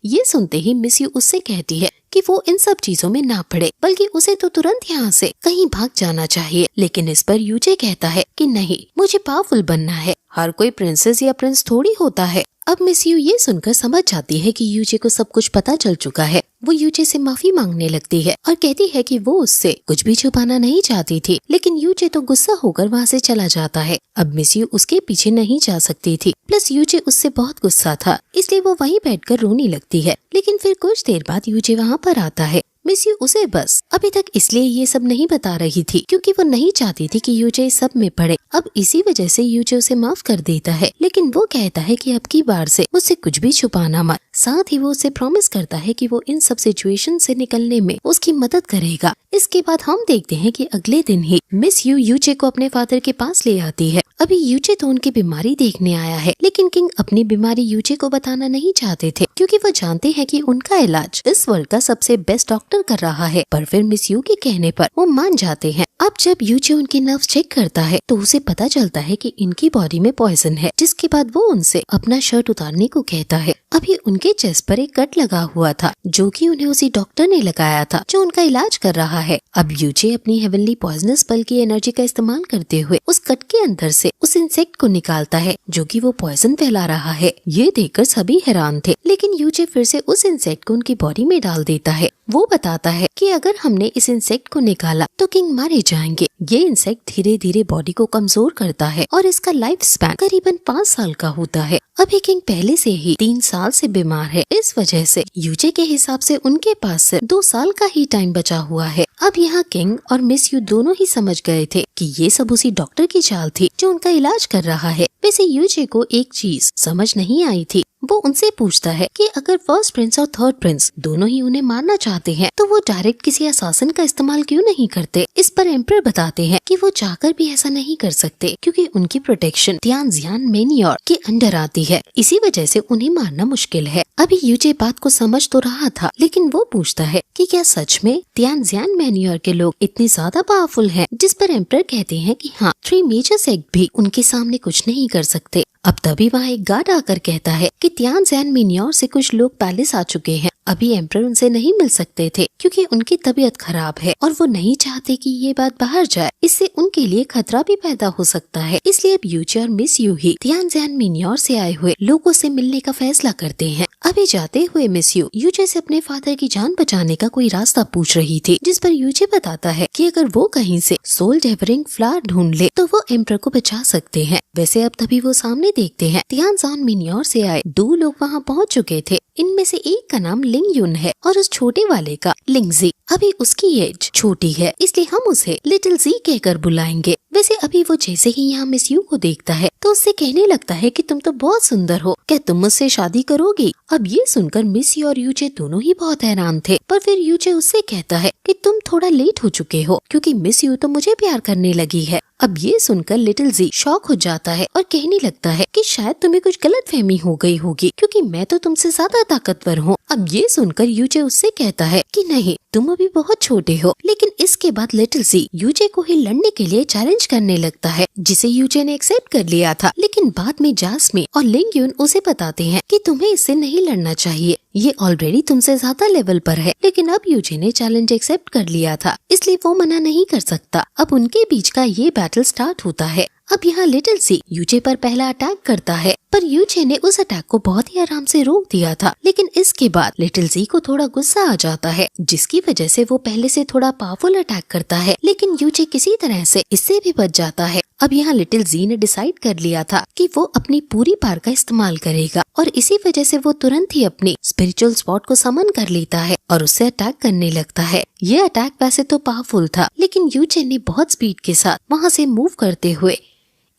A: ये सुनते ही मिस यू उससे कहती है कि वो इन सब चीजों में ना पड़े, बल्कि उसे तो तुरंत यहाँ से कहीं भाग जाना चाहिए। लेकिन इस पर यूचे कहता है कि नहीं, मुझे पावरफुल बनना है, हर कोई प्रिंसेस या प्रिंस थोड़ी होता है। अब मिस यू ये सुनकर समझ जाती है कि यूचे को सब कुछ पता चल चुका है। वो यूचे से माफी मांगने लगती है और कहती है कि वो उससे कुछ भी छुपाना नहीं चाहती थी, लेकिन यूचे तो गुस्सा होकर वहाँ से चला जाता है। अब मिस यू उसके पीछे नहीं जा सकती थी, प्लस यूचे उससे बहुत गुस्सा था, इसलिए वो वहीं बैठकर रोने लगती है। लेकिन फिर कुछ देर बाद यूचे वहाँ पर आता है। मिस यू उसे बस अभी तक इसलिए ये सब नहीं बता रही थी क्योंकि वो नहीं चाहती थी कि यूचे इस सब में पड़े। अब इसी वजह से यूचे उसे माफ कर देता है, लेकिन वो कहता है कि अब की बार से मुझसे कुछ भी छुपाना मत। साथ ही वो उसे प्रॉमिस करता है कि वो इन सब सिचुएशन से निकलने में उसकी मदद करेगा। इसके बाद हम देखते हैं कि अगले दिन ही मिस यू यूचे को अपने फादर के पास ले आती है। अभी यूचे तो उनकी बीमारी देखने आया है, लेकिन किंग अपनी बीमारी यूचे को बताना नहीं चाहते थे क्योंकि वो जानते हैं कि उनका इलाज इस वर्ल्ड का सबसे बेस्ट डॉक्टर कर रहा है। पर फिर मिस यू के कहने पर वो मान जाते हैं। अब जब यूचे उनके नर्व्स चेक करता है तो उसे पता चलता है कि इनकी बॉडी में पॉइजन है, जिसके बाद वो उनसे अपना शर्ट उतारने को कहता है। अभी उनके चेस्ट पर एक कट लगा हुआ था, जो कि उन्हें उसी डॉक्टर ने लगाया था जो उनका इलाज कर रहा है। अब यूचे अपनी हेवनली पॉइजनस पल की एनर्जी का इस्तेमाल करते हुए उस कट के अंदर से उस इंसेक्ट को निकालता है, जो कि वो पॉइजन फैला रहा है। ये देखकर सभी हैरान थे, लेकिन यूचे फिर से उस इंसेक्ट को उनकी बॉडी में डाल देता है। वो बताता है कि अगर हमने इस इंसेक्ट को निकाला तो किंग मारे जाएंगे। ये इंसेक्ट धीरे धीरे बॉडी को कमजोर करता है और इसका लाइफ स्पैन करीबन 5 साल का होता है। अभी किंग पहले से ही 3 साल से बीमार है, इस वजह से यूचे के हिसाब से उनके पास सिर्फ 2 साल का ही टाइम बचा हुआ है। अब यहाँ किंग और मिस यू दोनों ही समझ गए थे कि ये सब उसी डॉक्टर की चाल थी जो उनका इलाज कर रहा है। वैसे यूचे को एक चीज समझ नहीं आई थी। वो उनसे पूछता है कि अगर फर्स्ट प्रिंस और थर्ड प्रिंस दोनों ही उन्हें मारना चाहते हैं तो वो डायरेक्ट किसी असासिन का इस्तेमाल क्यों नहीं करते। इस पर एम्परर बताते हैं कि वो चाहकर भी ऐसा नहीं कर सकते क्योंकि उनकी प्रोटेक्शन तियानजियान मेनियोर के अंडर आती है, इसी वजह से उन्हें मारना मुश्किल है। अभी यूचे बात को समझ तो रहा था, लेकिन वो पूछता है कि क्या सच में तियानजियान मेनियोर के लोग इतनी ज्यादा पावरफुल हैं, जिस पर एम्परर कहते हैं कि हाँ, 3 मेजर सेक्ट भी उनके सामने कुछ नहीं कर सकते। अब तभी वहाँ एक गार्ड आकर कहता है कि तियानजियान मेनियोर से कुछ लोग पैलेस आ चुके हैं। अभी एम्परर उनसे नहीं मिल सकते थे क्योंकि उनकी तबीयत खराब है और वो नहीं चाहते कि ये बात बाहर जाए, इससे उनके लिए खतरा भी पैदा हो सकता है। इसलिए अब यूचे और मिस यू ही तियानजियान मेनियोर से आए हुए लोगों से मिलने का फैसला करते हैं। अभी जाते हुए मिस यू यूचे से अपने फादर की जान बचाने का कोई रास्ता पूछ रही थी, जिस पर यूचे बताता है कि अगर वो कहीं से सोल डेवरिंग फ्लावर ढूंढ ले तो वो एम्परर को बचा सकते हैं। वैसे अब तभी वो सामने देखते हैं तियानजियान मेनियोर से आए 2 लोग वहाँ पहुँच चुके थे। इनमें से एक का नाम लिंग युन है और उस छोटे वाले का लिंगजी। अभी उसकी एज छोटी है, इसलिए हम उसे लिटिल जी कहकर बुलाएंगे। वैसे अभी वो जैसे ही यहाँ मिस यू को देखता है तो उससे कहने लगता है कि तुम तो बहुत सुंदर हो, क्या तुम मुझसे शादी करोगी? अब ये सुनकर मिस यू और यूचे दोनों ही बहुत हैरान थे, पर फिर यूचे उससे कहता है कि तुम थोड़ा लेट हो चुके हो क्योंकि मिस यू तो मुझे प्यार करने लगी है। अब ये सुनकर लिटिल जी शॉक हो जाता है और कहने लगता है कि शायद तुम्हें कुछ गलतफहमी हो गई होगी क्योंकि मैं तो तुमसे ज्यादा ताकतवर हूँ। अब ये सुनकर यूचे उससे कहता है कि नहीं, तुम अभी बहुत छोटे हो। लेकिन इसके बाद लिटिल जी यूचे को ही लड़ने के लिए चैलेंज करने लगता है, जिसे यूचे ने एक्सेप्ट कर लिया था। लेकिन बाद में जास्मिन और लिंगयुन उसे बताते हैं कि तुम्हें इससे नहीं लड़ना चाहिए, ये ऑलरेडी तुमसे ज्यादा लेवल पर है। लेकिन अब यूचे ने चैलेंज एक्सेप्ट कर लिया था, इसलिए वो मना नहीं कर सकता। अब उनके बीच का ये बैटल स्टार्ट होता है। अब यहाँ लिटिल जी यूचे पर पहला अटैक करता है, पर यूचे ने उस अटैक को बहुत ही आराम से रोक दिया था। लेकिन इसके बाद लिटिल जी को थोड़ा गुस्सा आ जाता है, जिसकी वजह से वो पहले से थोड़ा पावरफुल अटैक करता है। लेकिन यूचे किसी तरह से इससे भी बच जाता है। अब यहाँ लिटिल जी ने डिसाइड कर लिया था कि वो अपनी पूरी पावर का इस्तेमाल करेगा और इसी वजह से वो तुरंत ही अपनी स्पिरिचुअल स्पॉट को समन कर लेता है और उससे अटैक करने लगता है। ये अटैक वैसे तो पावरफुल था, लेकिन यूचे ने बहुत स्पीड के साथ वहाँ से मूव करते हुए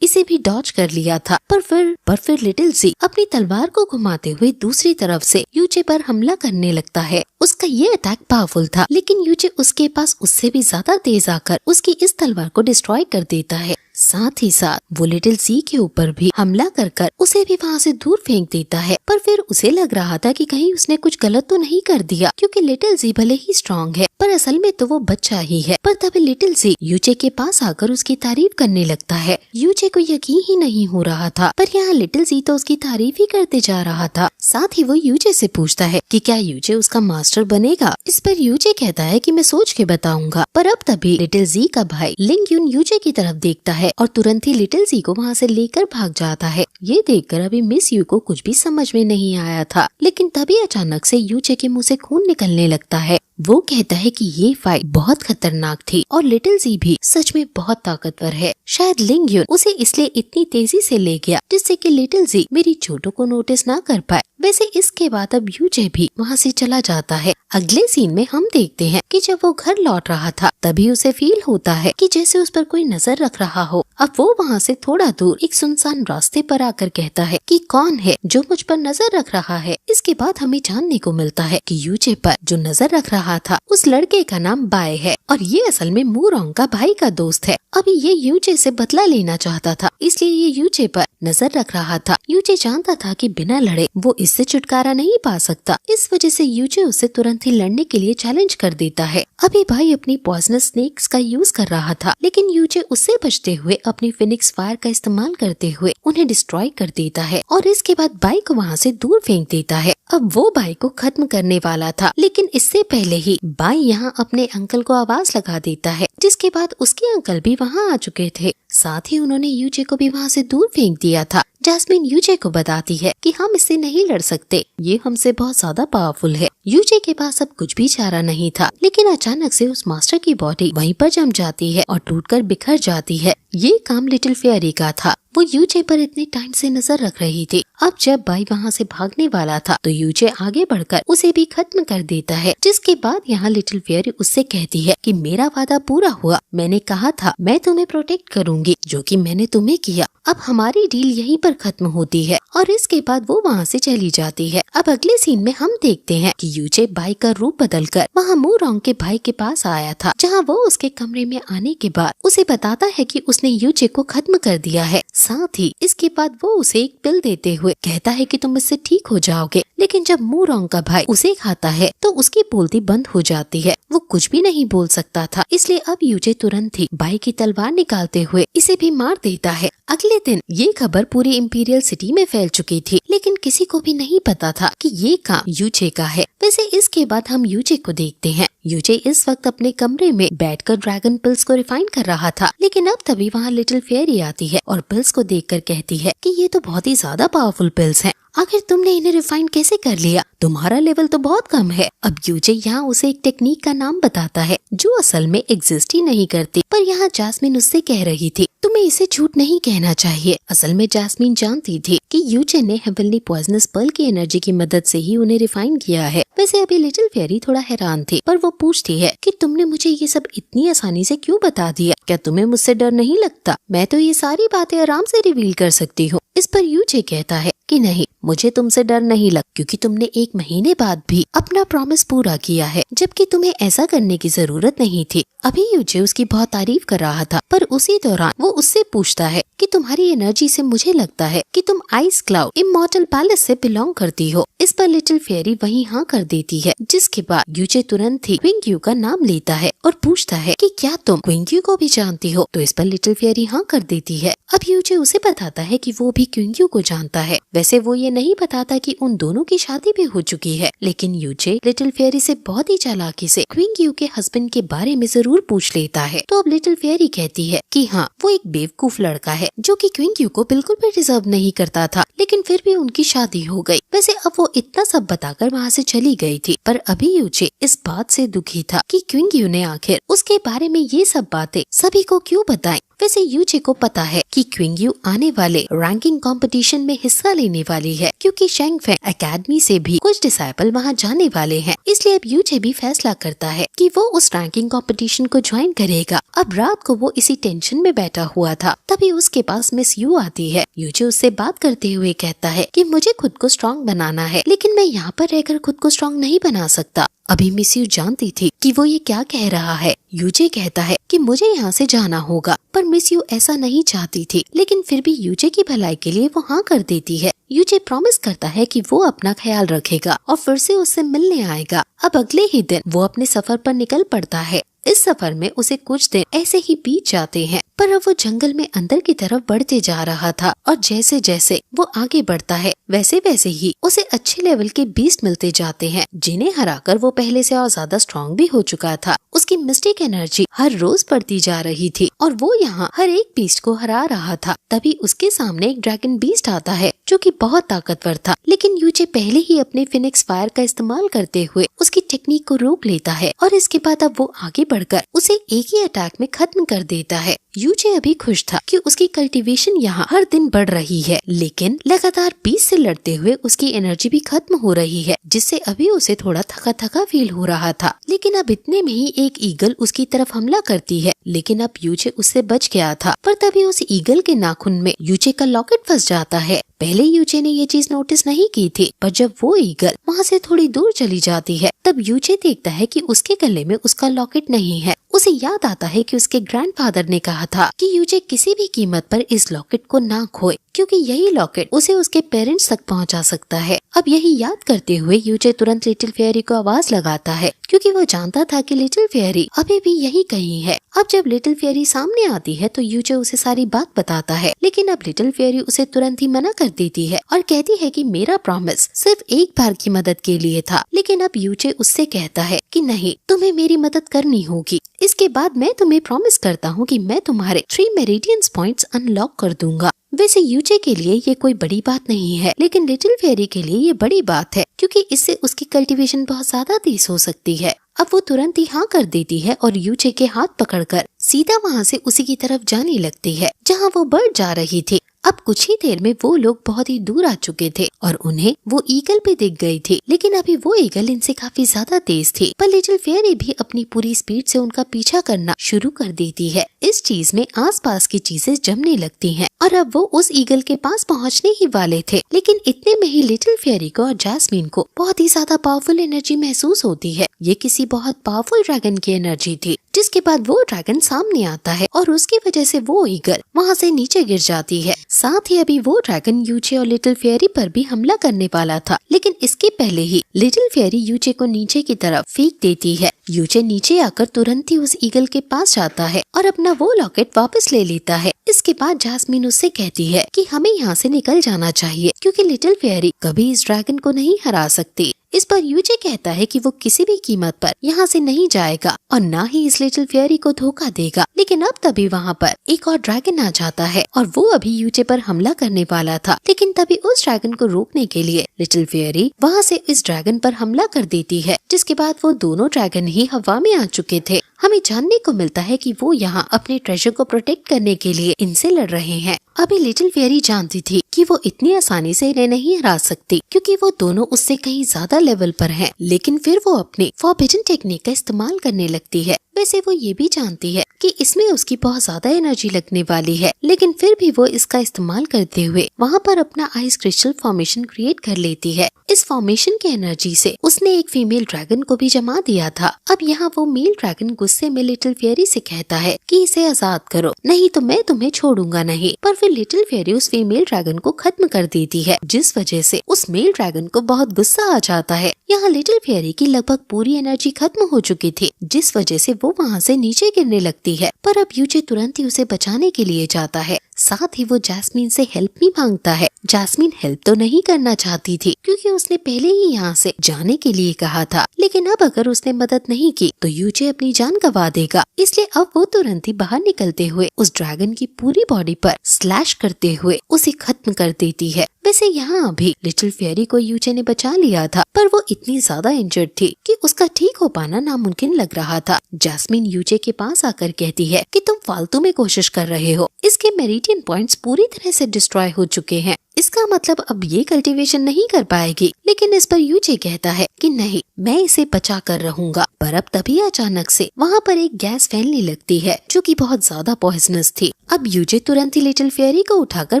A: इसे भी डॉज कर लिया था। पर फिर लिटिल जी अपनी तलवार को घुमाते हुए दूसरी तरफ से यूचे पर हमला करने लगता है। उसका ये अटैक पावरफुल था, लेकिन यूचे उसके पास उससे भी ज्यादा तेज आकर उसकी इस तलवार को डिस्ट्रॉय कर देता है। साथ ही साथ वो लिटिल जी के ऊपर भी हमला कर उसे भी वहाँ से दूर फेंक देता है। पर फिर उसे लग रहा था कि कहीं उसने कुछ गलत तो नहीं कर दिया, क्योंकि लिटिल जी भले ही स्ट्रॉन्ग है पर असल में तो वो बच्चा ही है। पर तभी लिटिल जी यूचे के पास आकर उसकी तारीफ करने लगता है। यूचे को यकीन ही नहीं हो रहा था, पर यहाँ लिटिल जी तो उसकी तारीफ ही करते जा रहा था। साथ ही वो यूचे से पूछता है कि क्या यूचे उसका मास्टर बनेगा। इस पर यूचे कहता है कि मैं सोच के बताऊंगा। पर अब तभी लिटिल जी का भाई लिंगयुन यूचे की तरफ देखता है और तुरंत ही लिटिल जी को वहाँ से लेकर भाग जाता है। ये देखकर अभी मिस यू को कुछ भी समझ में नहीं आया था, लेकिन तभी अचानक से यूचे के मुंह से खून निकलने लगता है। वो कहता है कि ये फाइट बहुत खतरनाक थी और लिटिल जी भी सच में बहुत ताकतवर है। शायद लिंगयुन उसे इसलिए इतनी तेजी से ले गया जिससे कि लिटिल जी मेरी चोटों को नोटिस ना कर पाए। वैसे इसके बाद अब यूचे भी वहाँ से चला जाता है। अगले सीन में हम देखते हैं कि जब वो घर लौट रहा था तभी उसे फील होता है कि जैसे उस पर कोई नजर रख रहा हो। अब वो वहाँ से थोड़ा दूर एक सुनसान रास्ते पर आकर कहता है कि कौन है जो मुझ पर नजर रख रहा है। इसके बाद हमें जानने को मिलता है कि यूचे पर जो नजर रख रहा था उस लड़के का नाम बाय है और ये असल में मूरोंग का भाई का दोस्त है। अभी ये यूचे से बदला लेना चाहता था, इसलिए ये यूचे पर नजर रख रहा था। यूचे जानता था कि बिना लड़े वो इससे छुटकारा नहीं पा सकता, इस वजह से यूचे उसे तुरंत ही लड़ने के लिए चैलेंज कर देता है। अभी भाई अपनी पॉइजनस स्नेक्स का यूज कर रहा था, लेकिन यूचे उससे बचते हुए अपनी फिनिक्स फायर का इस्तेमाल करते हुए उन्हें डिस्ट्रॉय कर देता है और इसके बाद बाइक को वहाँ से दूर फेंक देता है। अब वो बाइक को खत्म करने वाला था, लेकिन इससे पहले ही बाई यहाँ अपने अंकल को आवाज लगा देता है, जिसके बाद उसके अंकल भी वहाँ आ चुके थे। साथ ही उन्होंने यूचे को भी वहाँ से दूर फेंक दिया था। जास्मिन यूचे को बताती है कि हम इससे नहीं लड़ सकते, ये हमसे बहुत ज्यादा पावरफुल है। यूचे के पास अब कुछ भी चारा नहीं था, लेकिन अचानक से उस मास्टर की बॉडी वहीं पर जम जाती है और टूटकर बिखर जाती है। ये काम लिटिल फेयरी का था, वो यूचे पर इतने टाइम से नजर रख रही थी। अब जब बाई वहाँ से भागने वाला था तो यूचे आगे बढ़कर उसे भी खत्म कर देता है, जिसके बाद यहाँ लिटिल फेयरी उससे कहती है कि मेरा वादा पूरा हुआ, मैंने कहा था मैं तुम्हें प्रोटेक्ट करूंगी, जो कि मैंने तुम्हें किया। अब हमारी डील यहीं पर खत्म होती है और इसके बाद वो वहाँ से चली जाती है। अब अगले सीन में हम देखते हैं कि यूचे बाई का रूप बदलकर वहाँ मूरोंग के भाई के पास आया था, जहाँ वो उसके कमरे में आने के बाद उसे बताता है कि उसने यूचे को खत्म कर दिया है। साथ ही इसके बाद वो उसे एक पिल देते हुए कहता है कि तुम इससे ठीक हो जाओगे। लेकिन जब मूरोंग का भाई उसे खाता है तो उसकी बोलती बंद हो जाती है, वो कुछ भी नहीं बोल सकता था। इसलिए अब यूचे तुरंत ही बाई की तलवार निकालते हुए इसे भी मार देता है। अगले दिन ये खबर पूरी इंपीरियल सिटी में फैल चुकी थी, लेकिन किसी को भी नहीं पता था कि ये काम यूचे का है। वैसे इसके बाद हम यूचे को देखते हैं। यूचे इस वक्त अपने कमरे में बैठकर ड्रैगन पिल्स को रिफाइन कर रहा था, लेकिन अब तभी वहाँ लिटिल फेयरी आती है और पिल्स को देखकर कहती है कि ये तो बहुत ही ज्यादा पावरफुल पिल्स हैं। आखिर तुमने इन्हें रिफाइन कैसे कर लिया? तुम्हारा लेवल तो बहुत कम है। अब यूजे यहाँ उसे एक टेक्निक का नाम बताता है जो असल में एग्जिस्ट ही नहीं करती, पर यहाँ जैस्मिन उससे कह रही थी तुम्हें इसे झूठ नहीं कहना चाहिए। असल में जैस्मिन जानती थी कि यूजे ने हेवनली पॉइजनस पर्ल की एनर्जी की मदद से ही उन्हें रिफाइन किया है। वैसे अभी लिटिल फेयरी थोड़ा हैरान थी, पर वो पूछती है कि तुमने मुझे ये सब इतनी आसानी से क्यों बता दिया? क्या तुम्हें मुझसे डर नहीं लगता? मैं तो ये सारी बातें आराम से रिवील कर सकती हूँ। इस पर यूजे कहता है कि नहीं, मुझे तुमसे डर नहीं लग, क्योंकि तुमने 1 महीने बाद भी अपना प्रॉमिस पूरा किया है, जबकि तुम्हें ऐसा करने की जरूरत नहीं थी। अभी यूजे उसकी बहुत तारीफ कर रहा था, पर उसी दौरान वो उससे पूछता है कि तुम्हारी एनर्जी से मुझे लगता है कि तुम आइस क्लाउड इमॉर्टल पैलेस से बिलोंग करती हो। इस पर लिटिल फेयरी वहीं हाँ कर देती है, जिसके बाद यूजे तुरंत ही क्विंग्यू का नाम लेता है और पूछता है कि क्या तुम क्विंग्यू को भी जानती हो? तो इस पर लिटिल फेयरी हाँ कर देती है। अब यूजे उसे बताता है कि वो भी क्विंग्यू को जानता है। वैसे वो ये नहीं बताता कि उन दोनों की शादी भी हो चुकी है, लेकिन यूजे लिटिल फेयरी से बहुत ही चालाकी से क्विंग्यू के हस्बैंड के बारे में जरूर पूछ लेता है। तो अब लिटिल फेयरी कहती है कि हाँ, वो एक बेवकूफ लड़का है जो कि क्विंग्यू को बिल्कुल भी डिजर्व नहीं करता था, लेकिन फिर भी उनकी शादी हो गई। वैसे अब वो इतना सब बताकर वहाँ से चली गई थी, पर अभी यूजे इस बात से दुखी था कि क्विंग्यू ने आखिर उसके बारे में ये सब बातें सभी को क्यों बताई। वैसे यूजे को पता है कि क्विंग्यू आने वाले रैंकिंग कंपटीशन में हिस्सा लेने वाली है, क्योंकि शेंगफेंग एकेडमी से भी कुछ डिसाइपल वहाँ जाने वाले हैं। इसलिए अब यूजे भी फैसला करता है कि वो उस रैंकिंग कंपटीशन को ज्वाइन करेगा। अब रात को वो इसी टेंशन में बैठा हुआ था, तभी उसके पास मिस यू आती है। यूजे उससे बात करते हुए कहता है कि मुझे खुद को स्ट्रॉन्ग बनाना है, लेकिन मैं यहाँ पर रहकर खुद को स्ट्रॉन्ग नहीं बना सकता। अभी मिस यू जानती थी कि वो ये क्या कह रहा है। यूजे कहता है कि मुझे यहाँ से जाना होगा, पर मिस यू ऐसा नहीं चाहती थी, लेकिन फिर भी यूजे की भलाई के लिए वो हाँ कर देती है। यूजे प्रॉमिस करता है कि वो अपना ख्याल रखेगा और फिर से उससे मिलने आएगा। अब अगले ही दिन वो अपने सफर पर निकल पड़ता है। इस सफर में उसे कुछ दिन ऐसे ही बीत जाते हैं, पर अब वो जंगल में अंदर की तरफ बढ़ते जा रहा था और जैसे जैसे वो आगे बढ़ता है वैसे वैसे ही उसे अच्छे लेवल के बीस्ट मिलते जाते हैं, जिन्हें हराकर वो पहले से और ज्यादा स्ट्रॉन्ग भी हो चुका था। उसकी मिस्टिक एनर्जी हर रोज बढ़ती जा रही थी और वो यहाँ हर एक बीस्ट को हरा रहा था। तभी उसके सामने एक ड्रैगन बीस्ट आता है जो कि बहुत ताकतवर था, लेकिन यूजे पहले ही अपने फिनिक्स फायर का इस्तेमाल करते हुए उसकी टेक्निक को रोक लेता है और इसके बाद अब वो आगे बढ़कर उसे एक ही अटैक में खत्म कर देता है। यूजे अभी खुश था कि उसकी कल्टीवेशन यहाँ हर दिन बढ़ रही है, लेकिन लगातार बीस्ट से लड़ते हुए उसकी एनर्जी भी खत्म हो रही है, जिससे अभी उसे थोड़ा थका थका फील हो रहा था। लेकिन अब इतने में ही एक ईगल उसकी तरफ हमला करती है, लेकिन अब यूजे उससे बच गया था। पर तभी उस ईगल के नाखून में यूजे का लॉकेट फंस जाता है। पहले यूजे ने ये चीज नोटिस नहीं की थी, पर जब वो ईगल वहाँ से थोड़ी दूर चली जाती है तब यूजे देखता है कि उसके गले में उसका लॉकेट नहीं है। उसे याद आता है कि उसके ग्रैंडफादर ने कहा था कि यूजे किसी भी कीमत पर इस लॉकेट को ना खोए, क्योंकि यही लॉकेट उसे उसके पेरेंट्स तक पहुंचा सकता है। अब यही याद करते हुए यूजे तुरंत लिटिल फेयरी को आवाज लगाता है, क्योंकि वो जानता था कि लिटिल फेयरी अभी भी यही कहीं है। अब जब लिटिल फेयरी सामने आती है तो यूजे उसे सारी बात बताता है, लेकिन अब लिटिल फेयरी उसे तुरंत ही मना कर देती है और कहती है कि मेरा प्रॉमिस सिर्फ एक बार की मदद के लिए था। लेकिन अब यूजे उससे कहता है कि नहीं, तुम्हें मेरी मदद करनी होगी। इसके बाद मैं तुम्हें प्रॉमिस करता हूँ कि मैं तुम्हारे 3 मेरिडियंस पॉइंट्स अनलॉक कर दूंगा। वैसे यूजे के लिए ये कोई बड़ी बात नहीं है, लेकिन लिटिल फेयरी के लिए ये बड़ी बात है, क्योंकि इससे उसकी कल्टीवेशन बहुत ज्यादा तेज हो सकती है। अब वो तुरंत ही हाँ कर देती है और यूजे के हाथ पकड़कर सीधा वहाँ से उसी की तरफ जाने लगती है जहाँ वो बर्ड जा रही थी। अब कुछ ही देर में वो लोग बहुत ही दूर आ चुके थे और उन्हें वो ईगल भी दिख गई थी, लेकिन अभी वो ईगल इनसे काफी ज्यादा तेज थी। पर लिटिल फेयरी भी अपनी पूरी स्पीड से उनका पीछा करना शुरू कर देती है। इस चीज में आसपास की चीजें जमने लगती हैं और अब वो उस ईगल के पास पहुंचने ही वाले थे, लेकिन इतने में ही लिटिल फेयरी को और जैस्मिन को बहुत ही ज्यादा पावरफुल एनर्जी महसूस होती है। ये किसी बहुत पावरफुल ड्रैगन की एनर्जी थी, जिसके बाद वो ड्रैगन सामने आता है और उसकी वजह से वो ईगल वहाँ से नीचे गिर जाती है। साथ ही अभी वो ड्रैगन यूजे और लिटिल फेयरी पर भी हमला करने वाला था, लेकिन इसके पहले ही लिटिल फेयरी यूजे को नीचे की तरफ फेंक देती है। यूजे नीचे आकर तुरंत ही उस ईगल के पास जाता है और अपना वो लॉकेट वापस ले लेता है। इसके बाद जैस्मिन उससे कहती है कि हमें यहाँ से निकल जाना चाहिए, क्योंकि लिटिल फेयरी कभी इस ड्रैगन को नहीं हरा सकती। इस पर यूजे कहता है कि वो किसी भी कीमत पर यहाँ से नहीं जाएगा और ना ही इस लिटिल फेयरी को धोखा देगा। लेकिन अब तभी वहाँ पर एक और ड्रैगन आ जाता है और वो अभी यूजे पर हमला करने वाला था, लेकिन तभी उस ड्रैगन को रोकने के लिए लिटिल फेयरी वहाँ से इस ड्रैगन पर हमला कर देती है, जिसके बाद वो दोनों ड्रैगन ही हवा में आ चुके थे। हमें जानने को मिलता है कि वो यहाँ अपने ट्रेजर को प्रोटेक्ट करने के लिए इनसे लड़ रहे हैं। अभी लिटिल फेयरी जानती थी कि वो इतनी आसानी से इन्हें नहीं हरा सकती, क्योंकि वो दोनों उससे कहीं ज्यादा लेवल पर हैं। लेकिन फिर वो अपनी फॉरबिडन टेक्निक का इस्तेमाल करने लगती है। वैसे वो ये भी जानती है कि इसमें उसकी बहुत ज्यादा एनर्जी लगने वाली है, लेकिन फिर भी वो इसका इस्तेमाल करते हुए वहाँ पर अपना आइस क्रिस्टल फॉर्मेशन क्रिएट कर लेती है। इस फॉर्मेशन की एनर्जी से उसने एक फीमेल ड्रैगन को भी जमा दिया था। अब यहाँ वो मेल ड्रैगन गुस्से में लिटिल फेयरी से कहता है कि इसे आजाद करो, नहीं तो मैं तुम्हें छोड़ूंगा नहीं। पर फिर लिटिल फेयरी उस फीमेल ड्रैगन को खत्म कर देती है, जिस वजह से उस मेल ड्रैगन को बहुत गुस्सा आ जाता है। यहाँ लिटिल फेयरी की लगभग पूरी एनर्जी खत्म हो चुकी थी, जिस वजह से वो वहाँ से नीचे गिरने लगती है। पर अब यूजे तुरंत ही उसे बचाने के लिए जाता है, साथ ही वो जैस्मीन से हेल्प भी मांगता है। जैस्मीन हेल्प तो नहीं करना चाहती थी, क्योंकि उसने पहले ही यहाँ से जाने के लिए कहा था, लेकिन अब अगर उसने मदद नहीं की तो यूजे अपनी जान गंवा देगा। इसलिए अब वो तुरंत ही बाहर निकलते हुए उस ड्रैगन की पूरी बॉडी पर स्लैश करते हुए उसे खत्म कर देती है। वैसे यहाँ अभी लिटिल फेयरी को यूजे ने बचा लिया था, पर वो इतनी ज्यादा इंजर्ड थी कि उसका ठीक हो पाना नामुमकिन लग रहा था। जैस्मीन यूजे के पास आकर कहती है कि तुम फालतू में कोशिश कर रहे हो, इसके मेरिडियन पॉइंट्स पूरी तरह से डिस्ट्रॉय हो चुके हैं, इसका मतलब अब ये कल्टीवेशन नहीं कर पाएगी। लेकिन इस पर यूजे कहता है कि नहीं, मैं इसे बचा कर रहूंगा। पर अब तभी अचानक से वहाँ पर एक गैस फैलने लगती है, जो कि बहुत ज्यादा पॉइजनस थी। अब यूजे तुरंत ही लिटिल फेयरी को उठाकर